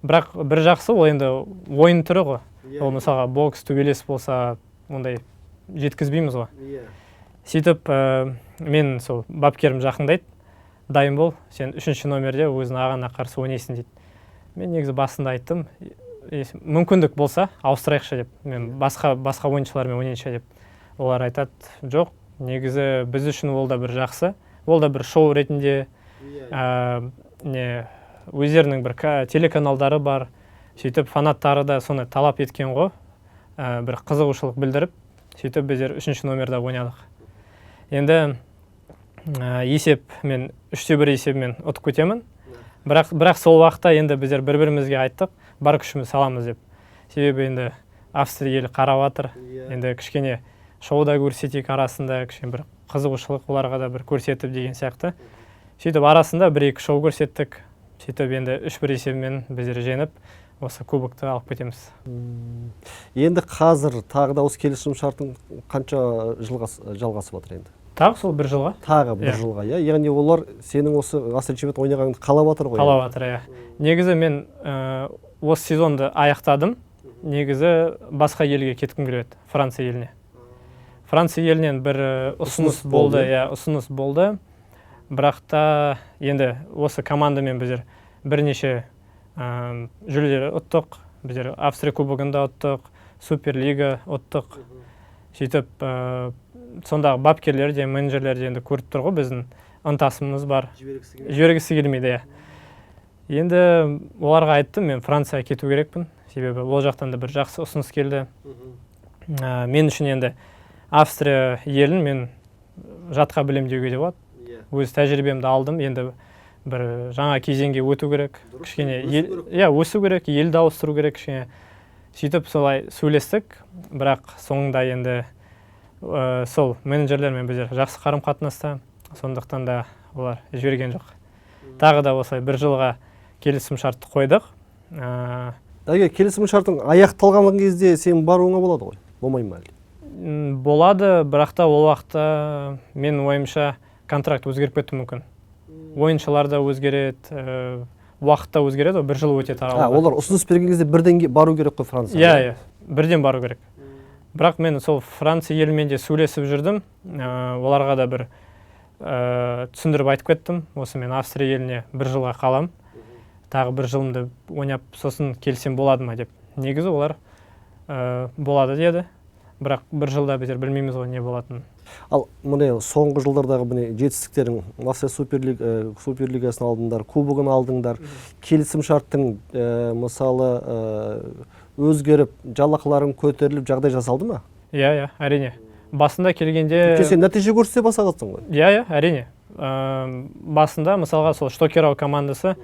Бірақ бір жақсы ол енді ойын түрі ғой. Ол мысалға бокс, төбелес болса, ондай жеткізбейміз ғой. Сөйтіп мен сол бапкерім жақындайды. Дайын бол, сен 3-ші номерде өзің ағаңа қарсы ойнайсың дейді. Мен негізі басында айттым, мүмкіндік болса ауыстырайықшы деп. Мен басқа ойыншылармен ойнайыншы деп. Олар айтады, жоқ, негізі біз үшін ол да бір жақсы. Ол да бір шоу ретінде өздерінің бір телеканалдары бар. Сөйтіп фанаттары да соны талап еткен ғой. Бір қызығушылық білдіріп, сөйтіп біздер 3-ші номерде ойнадық. Енді есеп мен 3-1 есебімен ұтып кетемін. Бірақ сол уақытта енді біздер бір-бірімізге айттық, бар күшіміз саламыз деп. Себебі енді Австрия елі қарап жатыр. Енді кішкене шоуда көрсетейік арасында, кішкене бір қызығушылық оларға да бір көрсетіп деген сияқты. Сөйтіп арасында 1-2 шоу көрсеттік. Сөйтіп енді 3-1 есебімен біздер жеңіп, осы кубокты алып кетеміз. Енді қазір тағы да осы келісім шартың қанша жылға жалғасып жатыр енді? Тағы сол 1 жылға? Тағы 1 жылға, иә. Яғни олар сенің осы Австрия чемпионат ойнағаныңды қалап жатыр ғой. Қалап жатыр, иә. Негізі мен осы сезонды аяқтадым. Негізі басқа елге кеткім келеді, Франция еліне. Франция елінен бір ұсыныс болды, иә, ұсыныс болды. Бірақ та енді осы командамен біздер бірнеше жүлделер ұттық. Біздер Австрия кубогында ұттық, Суперлига ұттық. Сөйтіп сондағы бапкерлер де, менеджерлер де енді көріп тұр ғой, біздің ынтасымыз бар. Жібергісі келмейді. Енді оларға айттым, мен Францияға кету керекпін. Себебі ол жақтан да бір жақсы ұсыныс келді. Мен үшін енді Австрия елін мен жатқа білем деуге де болады. Өз тәжірибемді алдым, енді бір жаңа кезеңге өту керек. Кішкене өсу керек, елді ауыстыру керек кішкене. Сөйтіп солай сөйлестік, бірақ соңында енді сол менеджерлермен біздер жақсы қарым-қатынаста, сондықтан да олар жіберген жоқ. Тағы да осылай 1 жылға келісім шартты қойдық. Келісім шартың аяқталған кезде сен баруыңа болады ғой, болмай ма? Болады, бірақ та ол уақытта мен ойымша контракт өзгеріп кетуі мүмкін. ойыншылар да өзгереді, уақыт та өзгереді, бір жыл өтеді аралығы. Олар ұсыныс берген кезде бірден бару керек қой Францияға? Иә, бірден бару керек. Бірақ мен сол Франция елімен де сөйлесіп жүрдім, оларға да бір түсіндіріп айтып кеттім, осы мен Австрия еліне бір жылға қалам, тағы бір жылымды ойнап сосын келсем болады ма деп. Негізі олар болады деді, бірақ бір жылда біздер білмейміз ғой не болатынын. Ал міне соңғы жылдардағы міне жетістіктерің, Австрия Суперлигасын алдыңдар, кубогын алдыңдар, келісім шарттың мысалы өзгеріп, жалақыларың көтеріліп, жағдай жасалды ма? Иә, әрине. Басында келгенде... Сен нәтиже көрсете бастағансың ғой? Иә, әрине. Басында мысалға сол Штокерау командасы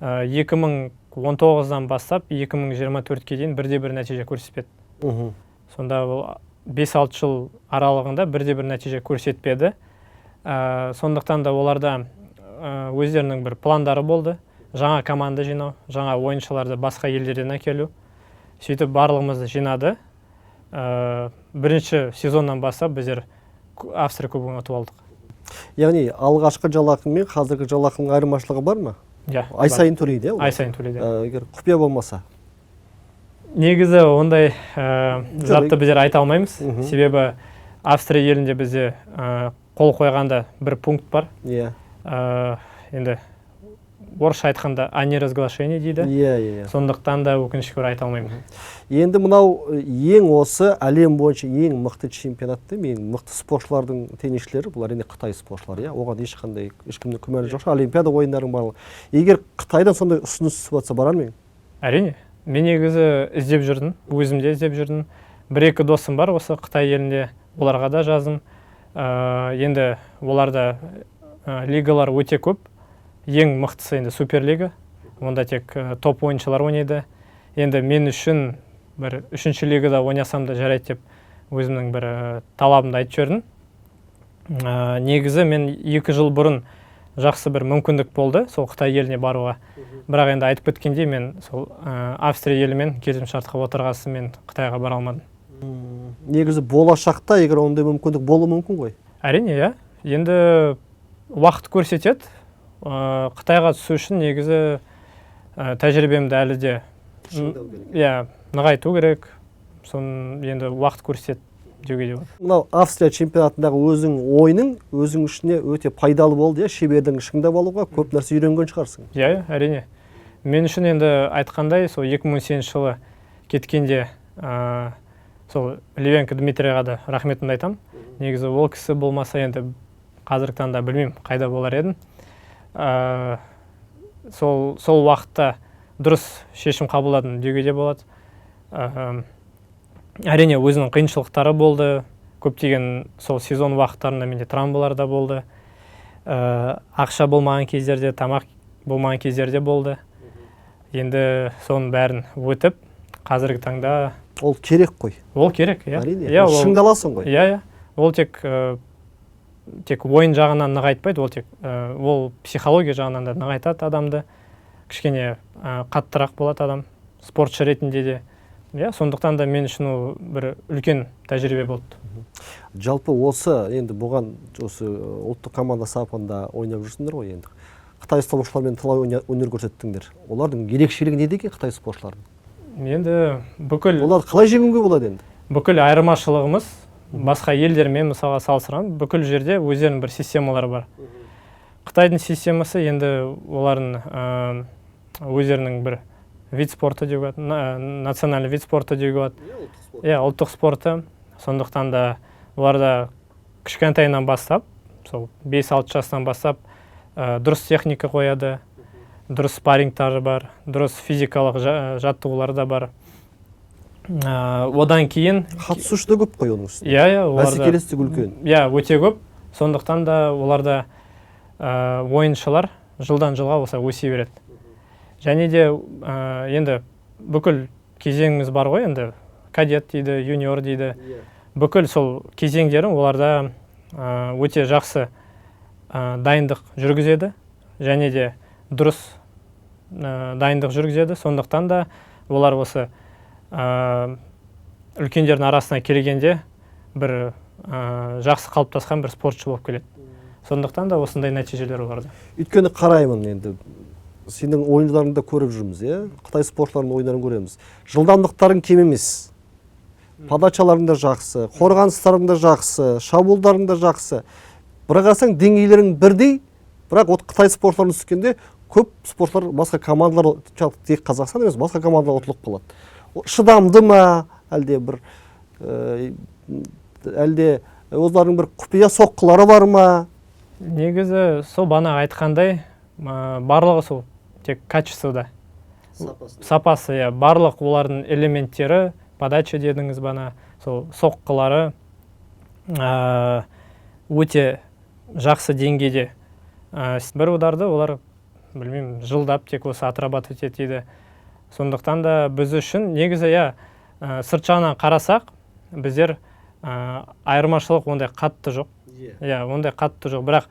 2019-дан бастап 2024-ке дейін бірде-бір нәтиже көрсетпеді. Сонда 5-6 жыл аралығында бірде-бір нәтиже көрсетпеді. Сондықтан да оларда өздерінің бір пландары болды. Жаңа команда жинау, жаңа ойыншыларды басқа елдерден әкелу. Сөйтіп барлығымызды жинады. Бірінші сезоннан бастап біздер Австрия кубогын ұтып алдық. Яғни алғашқы жалақың мен қазіргі жалақының айырмашылығы бар ма? Иә. Ай сайын төлейді? Ай сайын төлейді. Егер құпия болмаса? Негізі ондай затты біздер айта алмаймыз. Себебі Австрия елінде бізде қол қойғанда бір пункт бар. Иә. Енді орысша айтқанда неразглашение дейді. Иә. Сондықтан да өкінішке орай айта алмаймын. Енді мынау ең осы әлем бойынша ең мықты чемпионатты, ең мықты спортшылардың теннисшілері, бұл әрине Қытай спортшылары, иә. Оған ешкімнің күмәні жоқ. Олимпиада ойындарының барлығы. Егер Қытайдан сондай ұсыныс түсіп жатса барар ма едің? Әрине. Мен негізі іздеп жүрдім, өзім де іздеп жүрдім. Бір-екі досым бар осы Қытай елінде, оларға да жаздым. Енді оларда лигалар өте көп. Ең мықтысы енді Суперлига. Онда тек топ ойыншылар ойнайды. Енді мен үшін бір үшінші лигада ойнасам да жарайды деп өзімнің бір талабымды айтып жүрдім. Негізі мен 2 жыл бұрын жақсы бір мүмкіндік болды сол Қытай еліне баруға. Бірақ енді айтып кеткендей мен сол Австрия елімен келісімшартқа отырғасын мен Қытайға бара алмадым. Негізі болашақта егер ондай мүмкіндік болуы мүмкін ғой? Әрине, иә. Енді уақыт көрсетеді. Қытайға түсу үшін негізі тәжірибемді әлі де нығайту керек. Соны енді уақыт көрсетеді деуге де болады. Мынау Австрия чемпионатындағы өзің ойының өзің үшіне өте пайдалы болды, шебердің ішіңде болуға көп нәрсе үйренген шығарсың. Иә, әрине. Мен үшін енді айтқандай, сол 2018 жылы кеткенде сол Левенко Дмитрийға да рахметімді айтам. Негізі ол кісі болмаса енді қазіргі таңда білмеймін қайда болар едім. Сол уақытта дұрыс шешім қабылдадым деуге де болады. Әрине өзінің қиыншылықтары болды. Көптеген сол сезон уақыттарында менде травмалар да болды. Ақша болмаған кездерде, тамақ болмаған кездерде болды. Енді соның бәрін өтіп, қазіргі таңда ол керек қой. Ол керек, иә. Әрине, шыңдаласың ғой. Иә. Ол тек ойын жағынан нығайтпайды, ол психология жағынан да нығайтады адамды. Кішкене қаттырақ болады адам, спортшы ретінде де. Сондықтан да мен үшін ол бір үлкен тәжірибе болды. Жалпы осы енді бұған осы ұлттық команда сапында ойнап жүрсіңдер ғой енді. Қытай спортшылармен талай өнер көрсеттіңдер. Олардың ерекшелігі неде екен Қытай спортшыларының? Енді оларды қалай жеңуге болады енді? Бүкіл айырмашылығымыз басқа елдермен мысалға салыстырғанда бүкіл жерде өздерінің бір системалары бар. Қытайдың системасы енді олардың өздерінің бір вид спорты деуге болады, национальный вид спорты деуге болады. Ұлттық спорты. Сондықтан да оларда кішкентайынан бастап, сол 5-6 жастан бастап дұрыс техника қояды, дұрыс спаррингтары бар, дұрыс физикалық жаттығулар да бар. Одан кейін қатысушы да көп қой оның үстіне. Иә, бәсекелестік үлкен. Иә, өте көп. Сондықтан да оларда ойыншылар жылдан жылға осылай өсе береді. Және де енді бүкіл кезеңіміз бар ғой, енді кадет дейді, юниор дейді. Бүкіл сол кезеңдерін оларда өте жақсы дайындық жүргізеді, және де дұрыс дайындық жүргізеді. Сондықтан да олар осы үлкендердің арасына келгенде бір жақсы қалыптасқан бір спортшы болып келеді. сондықтан да осындай нәтижелер барды. Өйткені қараймын енді сенің ойындарыңды көріп жүрміз, Қытай спортшыларының ойындарын көреміз. Жылдамдықтарың кем емес. Подачаларың да жақсы, қорғаныстарың да жақсы, шабуылдарың да жақсы. Бірақ қарасаң деңгейлерің бірдей, бірақ от Қытай спортшыларына түскенде көп спортшылар басқа командалар, тек Қазақстан емес, басқа командалар ұтылып қалады. Шыдамды ма, әлде бір олардың бір құпия соққылары бар ма? Негізі сол бана айтқандай, барлығы сол тек качествода. Сапасы, барлық олардың элементтері, подача дедіңіз бана, сол соққылары өте жақсы деңгейде. Бір ударды олар, білмеймін, жылдап тек осы отрабатывать етеді. Сондықтан да біз үшін негізі сырт жағынан қарасақ, біздер айырмашылық ондай қатты жоқ. Ондай қатты жоқ, бірақ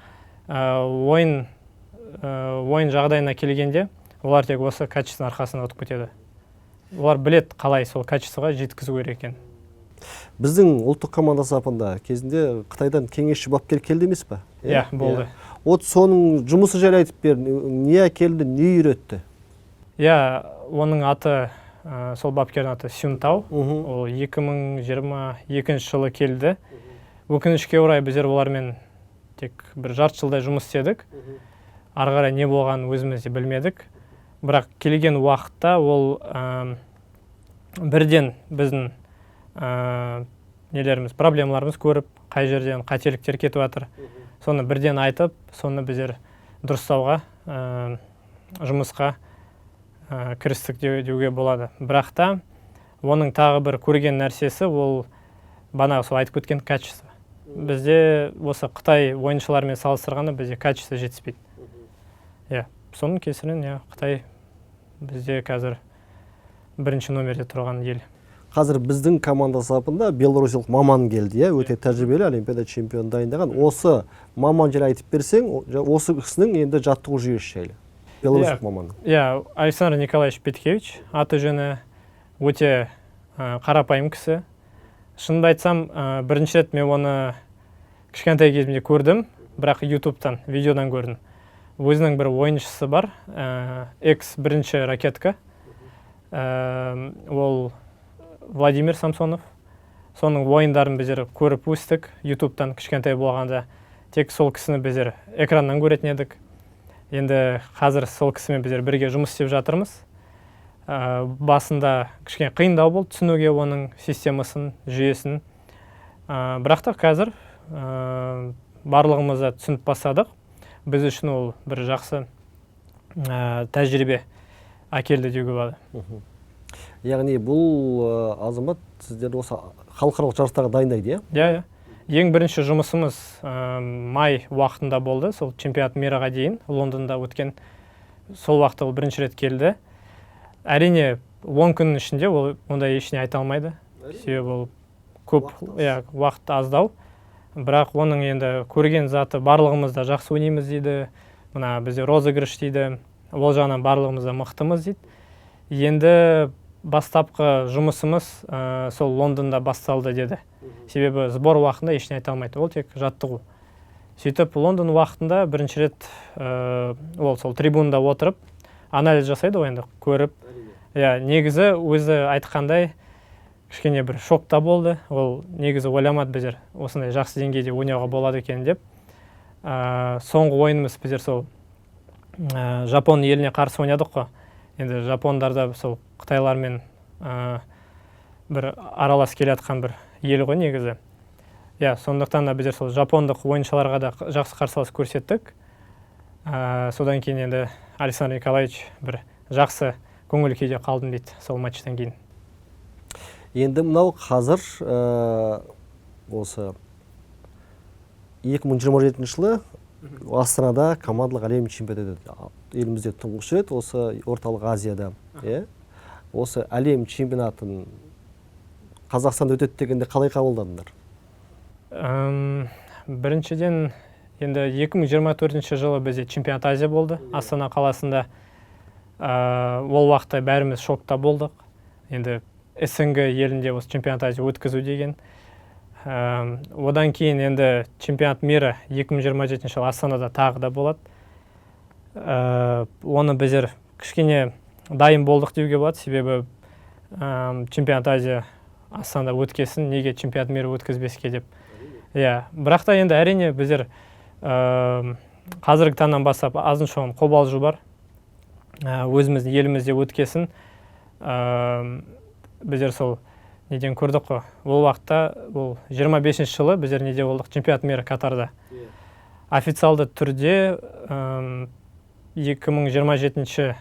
ойын жағдайына келгенде олар тек осы качествоның арқасында ұтып кетеді. Олар білет қалай сол качествоға жеткізу керек екен. Біздің ұлттық команда сапында кезінде Қытайдан кеңесші бапкер келді емес па? Болды. От соның жұмысы жайлы айтып бер, не әкелді, не үйретті? Оның аты, сол бапкердің аты Сюнтау. Ол 2022 жылы келді. Өкінішке орай біздер олармен тек бір жарты жылдай жұмыс істедік. Ары қарай не болғанын өзіміз де білмедік. Бірақ келген уақытта ол бірден біздің проблемаларымыз көріп, қай жерден қателіктер кетіп жатыр. Соны бірден айтып, соны біздер дұрыстауға, жұмысқа кірістік деуге болады. Бірақ та оның тағы бір көрген нәрсесі ол бана сол айтып кеткен качество. Бізде осы Қытай ойыншылармен салыстырғанда бізде качество жетіспейді. Соның кесірінен Қытай бізде қазір бірінші номерде тұрған ел. Қазір біздің команда сапында белорусиялық маман келді, өте тәжірибелі олимпиада чемпионы дайындаған. Осы маман жайлы айтып берсең, осы кісінің енді жаттығу жүйесі жайлы. Белорусиялық маман. Александр Николаевич Петкевич, аты жөні өте қарапайым кісі. Шынымды айтсам, бірінші рет мен оны кішкентай кезімде көрдім, бірақ ютубтан, видеодан көрдім. Өзінің бір ойыншысы бар, бірінші ракетка. Ол Владимир Самсонов. Соның ойындарын біздер көріп өстік, ютубтан кішкентай болғанда. Тек сол кісіні біздер экраннан көретін едік. Енді қазір сол кісімен біздер бірге жұмыс істеп жатырмыз. Басында кішкене қиындау болды түсінуге оның системасын, жүйесін. Бірақ та қазір барлығымызды түсініп бастадық. Біз үшін ол бір жақсы тәжірибе әкелді деуге болады. Яғни бұл азамат сіздер осы халықаралық жарыстарға дайындайды, Ең бірінші жұмысымыз май уақытында болды. Сол чемпионат мираға дейін Лондонда өткен. Сол уақытта ол бірінші рет келді. Әрине 10 күннің ішінде ол ондай ештеңе айта алмайды. Себебі ол көп уақыт аздау. Бірақ оның енді көрген заты барлығымыз да жақсы ойнаймыз дейді. Мына бізде розыгрыш дейді. Ол жағынан барлығымыз да мықтымыз дейді. Енді бастапқы жұмысымыз сол Лондонда басталды деді. Себебі сбор уақытында ештеңе айта алмайды. Ол тек жаттығу. Сөйтіп Лондон уақытында бірінші рет ол сол трибунда отырып анализ жасайды ғой енді көріп. Негізі өзі айтқандай кішкене бір шокта болды. Ол негізі ойламады біздер осындай жақсы деңгейде ойнауға болады екен деп. Соңғы ойынымыз біздер сол Жапон еліне қарсы ойнадық қой. Енді жапондарда сол қытайлармен бір аралас келе жатқан бір ел ғой негізі. Сондықтан да біздер сол жапондық ойыншыларға да жақсы қарсылас көрсеттік. Содан кейін енді Александр Николаевич бір жақсы көңіл күйде қалдым дейді сол матчтан кейін. Енді мынау қазір осы 2027 жылы Астанада командалық әлем чемпионаты өтеді. Елімізде тұңғыш рет осы орталық Азияда. Осы әлем чемпионатын Қазақстанда өтеді дегенде қалай қабылдадыңдар? Біріншіден енді 2024 жылы бізде чемпионат Азия болды. Астана қаласында ол уақытта бәріміз шокта болдық. Енді СНГ елінде осы чемпионат Азия өткізу деген. Одан кейін енді чемпионат мира 2027 жылы Астанада тағы да болады. Оны біздер кішкене дайын болдық деуге болады, себебі чемпионат Азия Астанада өткесін, неге чемпионат мира өткізбеске деп. Бірақ та енді әрине біздер қазіргі таңнан бастап азын шоғын қобалжу бар. Өзіміздің елімізде өткесін. Біздер сол неден көрдік қой. Ол уақытта, ол 25 жылы біздер неде болдық, чемпионат мира Катарда. Официалды түрде 2027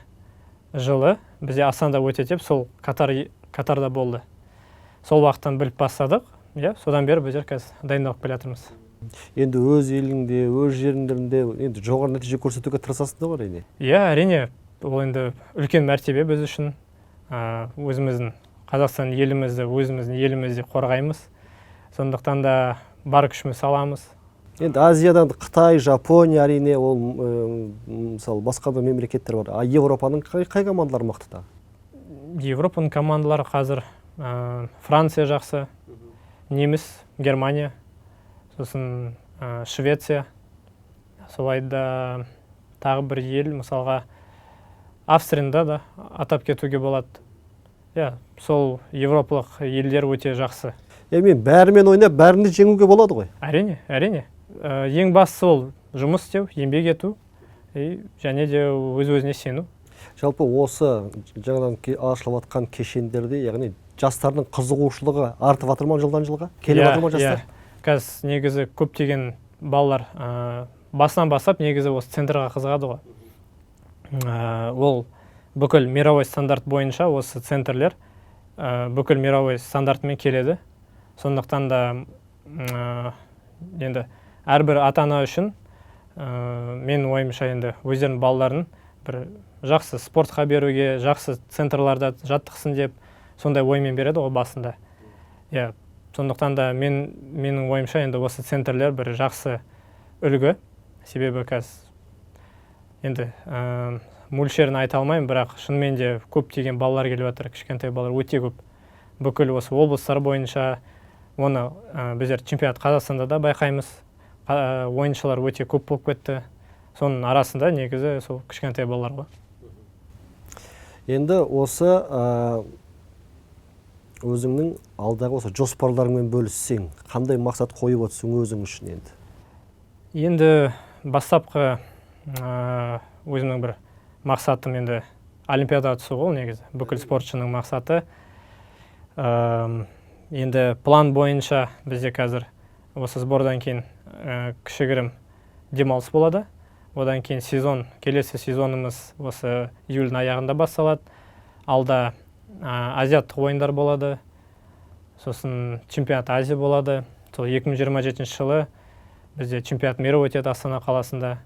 жылы бізде Астанада өтеді деп, сол Катарда болды. Сол уақыттан біліп бастадық. Содан бері біздер қазір дайындалып келе жатырмыз. Енді өз еліңде, өз жеріңдерінде енді жоғары нәтиже көрсетуге тырысасыңдар ғой әрине. Әрине, ол енді үлкен мәртебе біз үшін. Өзіміздің Қазақстан елімізді, өзіміздің елімізде қорғаймыз. Сондықтан да бар күшіміз саламыз. Енді Азиядан Қытай, Жапония әрине, ол мысалы басқа да мемлекеттер бар. Европаның қай командалары мықты да? Европаның командалары қазір Франция жақсы, неміс, Германия, сосын Швеция. Солай да тағы бір ел, мысалға Австрияда да атап кетуге болады. Сол европалық елдер өте жақсы. Мен бәрімен ойнап, бәрінде жеңуге болады ғой? Әрине. Ең бастысы ол жұмыс істеу, еңбек ету, және де өз-өзіне сену. Жалпы осы жаңадан ашылып жатқан кешендерде, яғни жастардың қызығушылығы артып жатыр ма жылдан жылға? Келіп жатыр ма жастар? Қазір негізі көптеген балалар басынан бастап негізі осы центрға қызығады ғой. Ол бүкіл мировой стандарт бойынша осы центрлер бүкіл мировой стандартымен келеді. Сондықтан да енді әрбір ата-ана үшін мен ойымша енді өздерінің балаларын бір жақсы спортқа беруге, жақсы центрларда жаттықсын деп сондай оймен береді ғой басында. Сондықтан да менің ойымша енді осы центрлер бір жақсы үлгі. Себебі қазір енді мөлшерін айта алмаймын, бірақ шынымен де көптеген балалар келіп жатыр, кішкентай балалар өте көп. Бүкіл осы облыстар бойынша оны біздер чемпионат Қазақстанда да байқаймыз. Ойыншылар өте көп болып кетті. Соның арасында негізі сол кішкентай балалар ғой. Енді осы өзіңнің алдағы осы жоспарларыңмен бөліссең, қандай мақсат қойып отырсың өзің үшін енді? Енді бастапқы өзімнің бір мақсатым енді олимпиадаға түсу ғой негізі. Бүкіл спортшының мақсаты. Енді план бойынша бізде қазір осы сбордан кейін кішігірім демалыс болады. Одан кейін келесі сезонымыз осы июльдің аяғында басталады. Алда азиаттық ойындар болады. Сосын чемпионат Азия болады. Сол 2027 жылы бізде чемпионат мира өтеді Астана қаласында.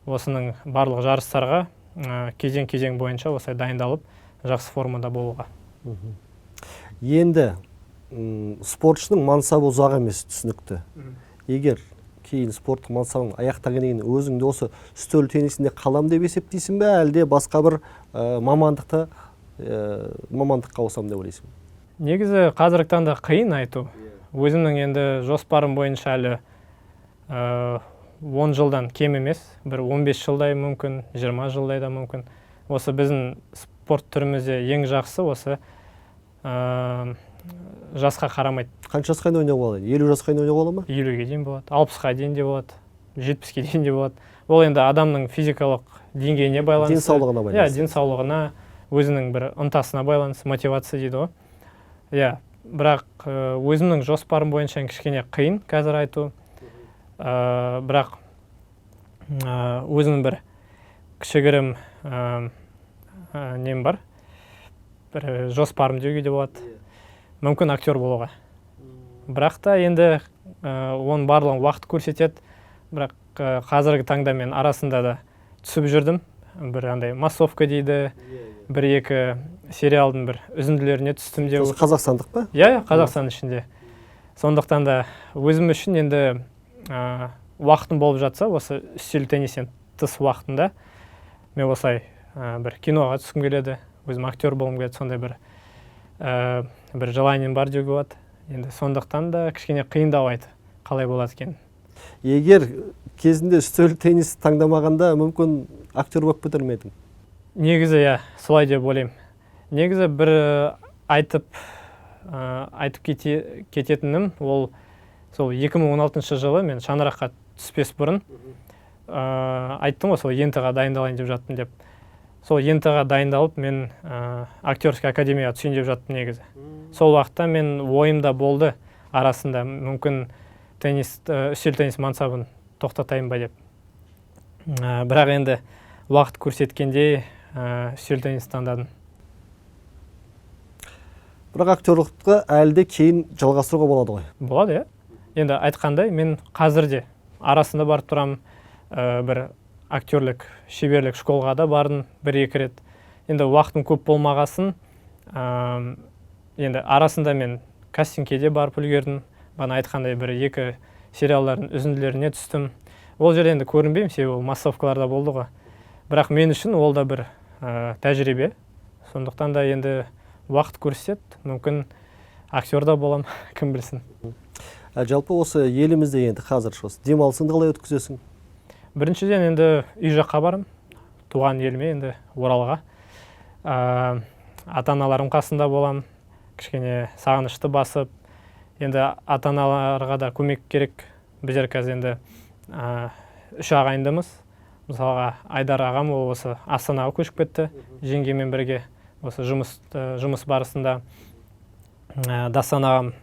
Осының барлық жарыстарға кезең бойынша осылай дайындалып, жақсы формада болуға. Енді спортшының мансабы ұзақ емес, түсінікті. Егер кейін спорттық мансабын аяқтағаннан кейін өзіңді осы үстел теннисінде қалам деп есептейсің бе, әлде басқа бір мамандыққа ауысам деп ойлайсың? Негізі қазіргі таңда қиын айту. Өзімнің енді жоспарым бойынша әлі 10 жылдан кем емес, бір 15 жылдай мүмкін, 20 жылдай да мүмкін. Осы біздің спорт түрімізде ең жақсы осы жасқа қарамайды. Қанша жасқа дейін ойнауға болады? 50 жасқа дейін ойнауға болады ма? 50-ге дейін болады, 60-ға дейін де болады, 70-ге дейін де болады. Ол енді адамның физикалық деңгейіне байланысты. Денсаулығына байланысты. Денсаулығына, өзінің бір ынтасына байланысты, мотивация дейді ғой. Бірақ өзімнің жоспарым бойынша кішкене қиын қазір айту. Бірақ өзінің бір кішігірім нем бар, бір жоспарым деуге де болады. Мүмкін актер болуға. Бірақ та енді оның барлығын уақыт көрсетеді. Бірақ қазіргі таңда мен арасында да түсіп жүрдім. Бір андай массовка дейді, бір-екі сериалдың бір үзінділеріне түстім де. Қазақстандық па? Қазақстан ішінде. Сондықтан да өзім үшін енді уақытым болып жатса, осы үстел теннистен тыс уақытында мен осылай бір киноға түскім келеді, өзім актер болғым келеді, сондай бір желанием бар деуге болады. енді сондықтан да кішкене қиындау айтты қалай болады екен. Егер кезінде үстел теннис таңдамағанда мүмкін актер болып кетер ме едің? Негізі солай деп ойлаймын. Негізі бір айтып кететінім, ол сол 2016 жылы мен шаңыраққа түспес бұрын айттым ғой, сол ент-ға дайындалайын деп жаттым деп. Сол ент-ға дайындалып, мен актерский академияға түсейін деп жаттым негізі. Сол уақытта мен ойымда болды арасында мүмкін үстел теннис мансабын тоқтатайын ба деп. Бірақ енді уақыт көрсеткенде үстел теннис таңдадым. Бірақ актерлыққа әлде кейін жалғастыруға болады ғой? Болады, Енді айтқандай, мен қазір де арасында барып тұрам, бір актерлік, шеберлік школға да бардым, 1-2 рет. Енді уақытым көп болмағасын, енді арасында мен кастингке де барып үлгердім. Бана айтқандай 1-2 сериалдардың үзінділеріне түстім. Ол жерде енді көрінбеймін, себебі ол массовкаларда болды ғой. Бірақ мен үшін ол да бір тәжірибе. Сондықтан да енді уақыт көрсет, мүмкін актерда болам, кім білсін. Жалпы осы елімізде енді қазір демалысыңды қалай өткізесің? Біріншіден енді үй жаққа барым, туған еліме, енді Оралға. Ата-аналарым қасында болам, кішкене сағынышты басып. Енді ата-аналарға да көмек керек. Біздер қазір енді 3 ағайындымыз. Мысалға Айдар ағам осы Астанаға көшіп кетті, жеңгемен бірге. Осы жұмыс барысында Дастан ағам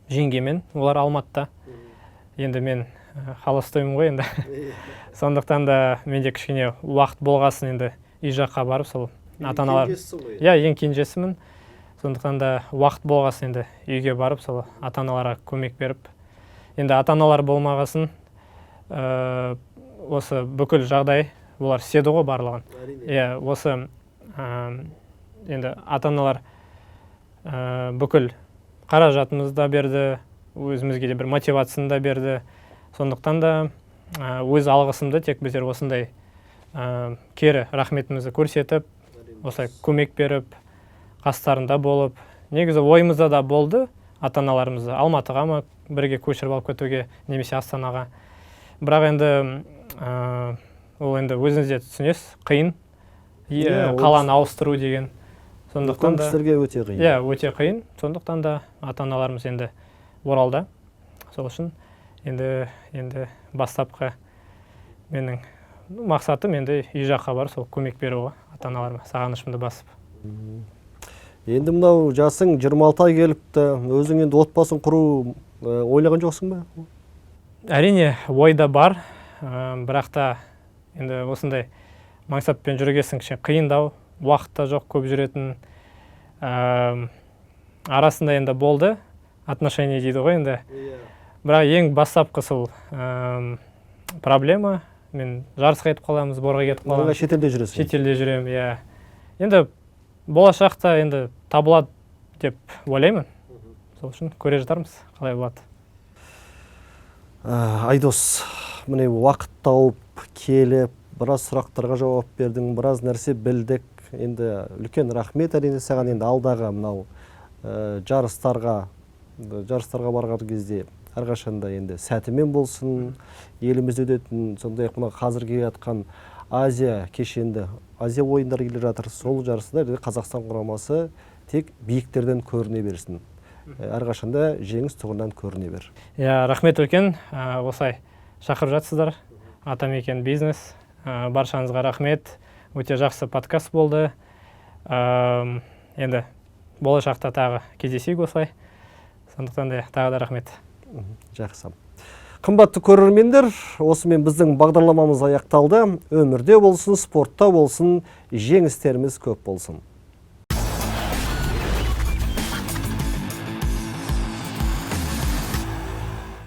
жеңгемен, олар Алматыда. Енді мен холостоймын ғой енді. Сондықтан да менде кішкене уақыт болғасын енді үй жаққа барып, сол ата-аналар. Ең кенжесімін. Сондықтан да уақыт болғасын енді үйге барып, сол ата-аналарға көмек беріп. Енді ата-аналар болмағасын, осы бүкіл жағдай, олар істеді ғой барлығын. Осы енді ата-аналар бүкіл қаражатымызды да берді, өзімізге де бір мотивацияны да берді. Сондықтан да өз алғысымды тек біздер осындай кері рахметімізді көрсетіп, осылай көмек беріп, қастарында болып. Негізі ойымызда да болды ата-аналарымызды Алматыға ма бірге көшіріп алып кетуге, немесе Астанаға. Бірақ енді ол енді өзіңізде түсінесіз, қиын. Қаланы ауыстыру деген. Сондықтан да өте қиын. Өте қиын. Сондықтан да ата-аналарымыз енді Оралда. Сол үшін енді бастапқы менің мақсатым енді үй жаққа барып сол көмек беру ғой ата-аналарыма, сағынышымды басып. Енді мынау жасың 26-ға келіпті, өзің енді отбасын құру ойлаған жоқсың ба? Әрине, ойда бар, бірақ та енді осындай мақсатпен жүргесің кішкене қиындау, уақытта жоқ, көп жүретін. Арасында енді болды, отношение дейді ғой енді. Бірақ ең бастапқы сол проблема, мен жарысқа кетіп қаламыз, сборға кетіп қаламыз. Шетелде жүресің? Шетелде жүрем, Енді болашақта енді табылады деп ойлаймын. Сол үшін көре жатармыз, қалай болады. Айдос, міне уақыт тауып келіп, біраз сұрақтарға жауап бердің, біраз нәрсе білдік. Енді үлкен рахмет әрине саған. Енді алдағы мынау жарыстарға барған кезде әрқашанда енді сәтімен болсын, елімізде өтетін, сондай-ақ мына қазіргі жатқан Азия кешенді, Азия ойындары келе жатыр. Сол жарыста Қазақстан құрамасы тек биіктерден көріне берсін. Әрқашанда жеңіс тұғырынан көріне бер. Рахмет үлкен, осылай шақырып жатсыздар. Атамекен бизнес, баршаңызға рахмет. Өте жақсы подкаст болды. Енді болашақта тағы кездесейік осылай. Сондықтан да тағы да рахмет. Жақсы. Қымбатты көрермендер, осымен біздің бағдарламамыз аяқталды. Өмірде болсын, спортта болсын, жеңістеріміз көп болсын.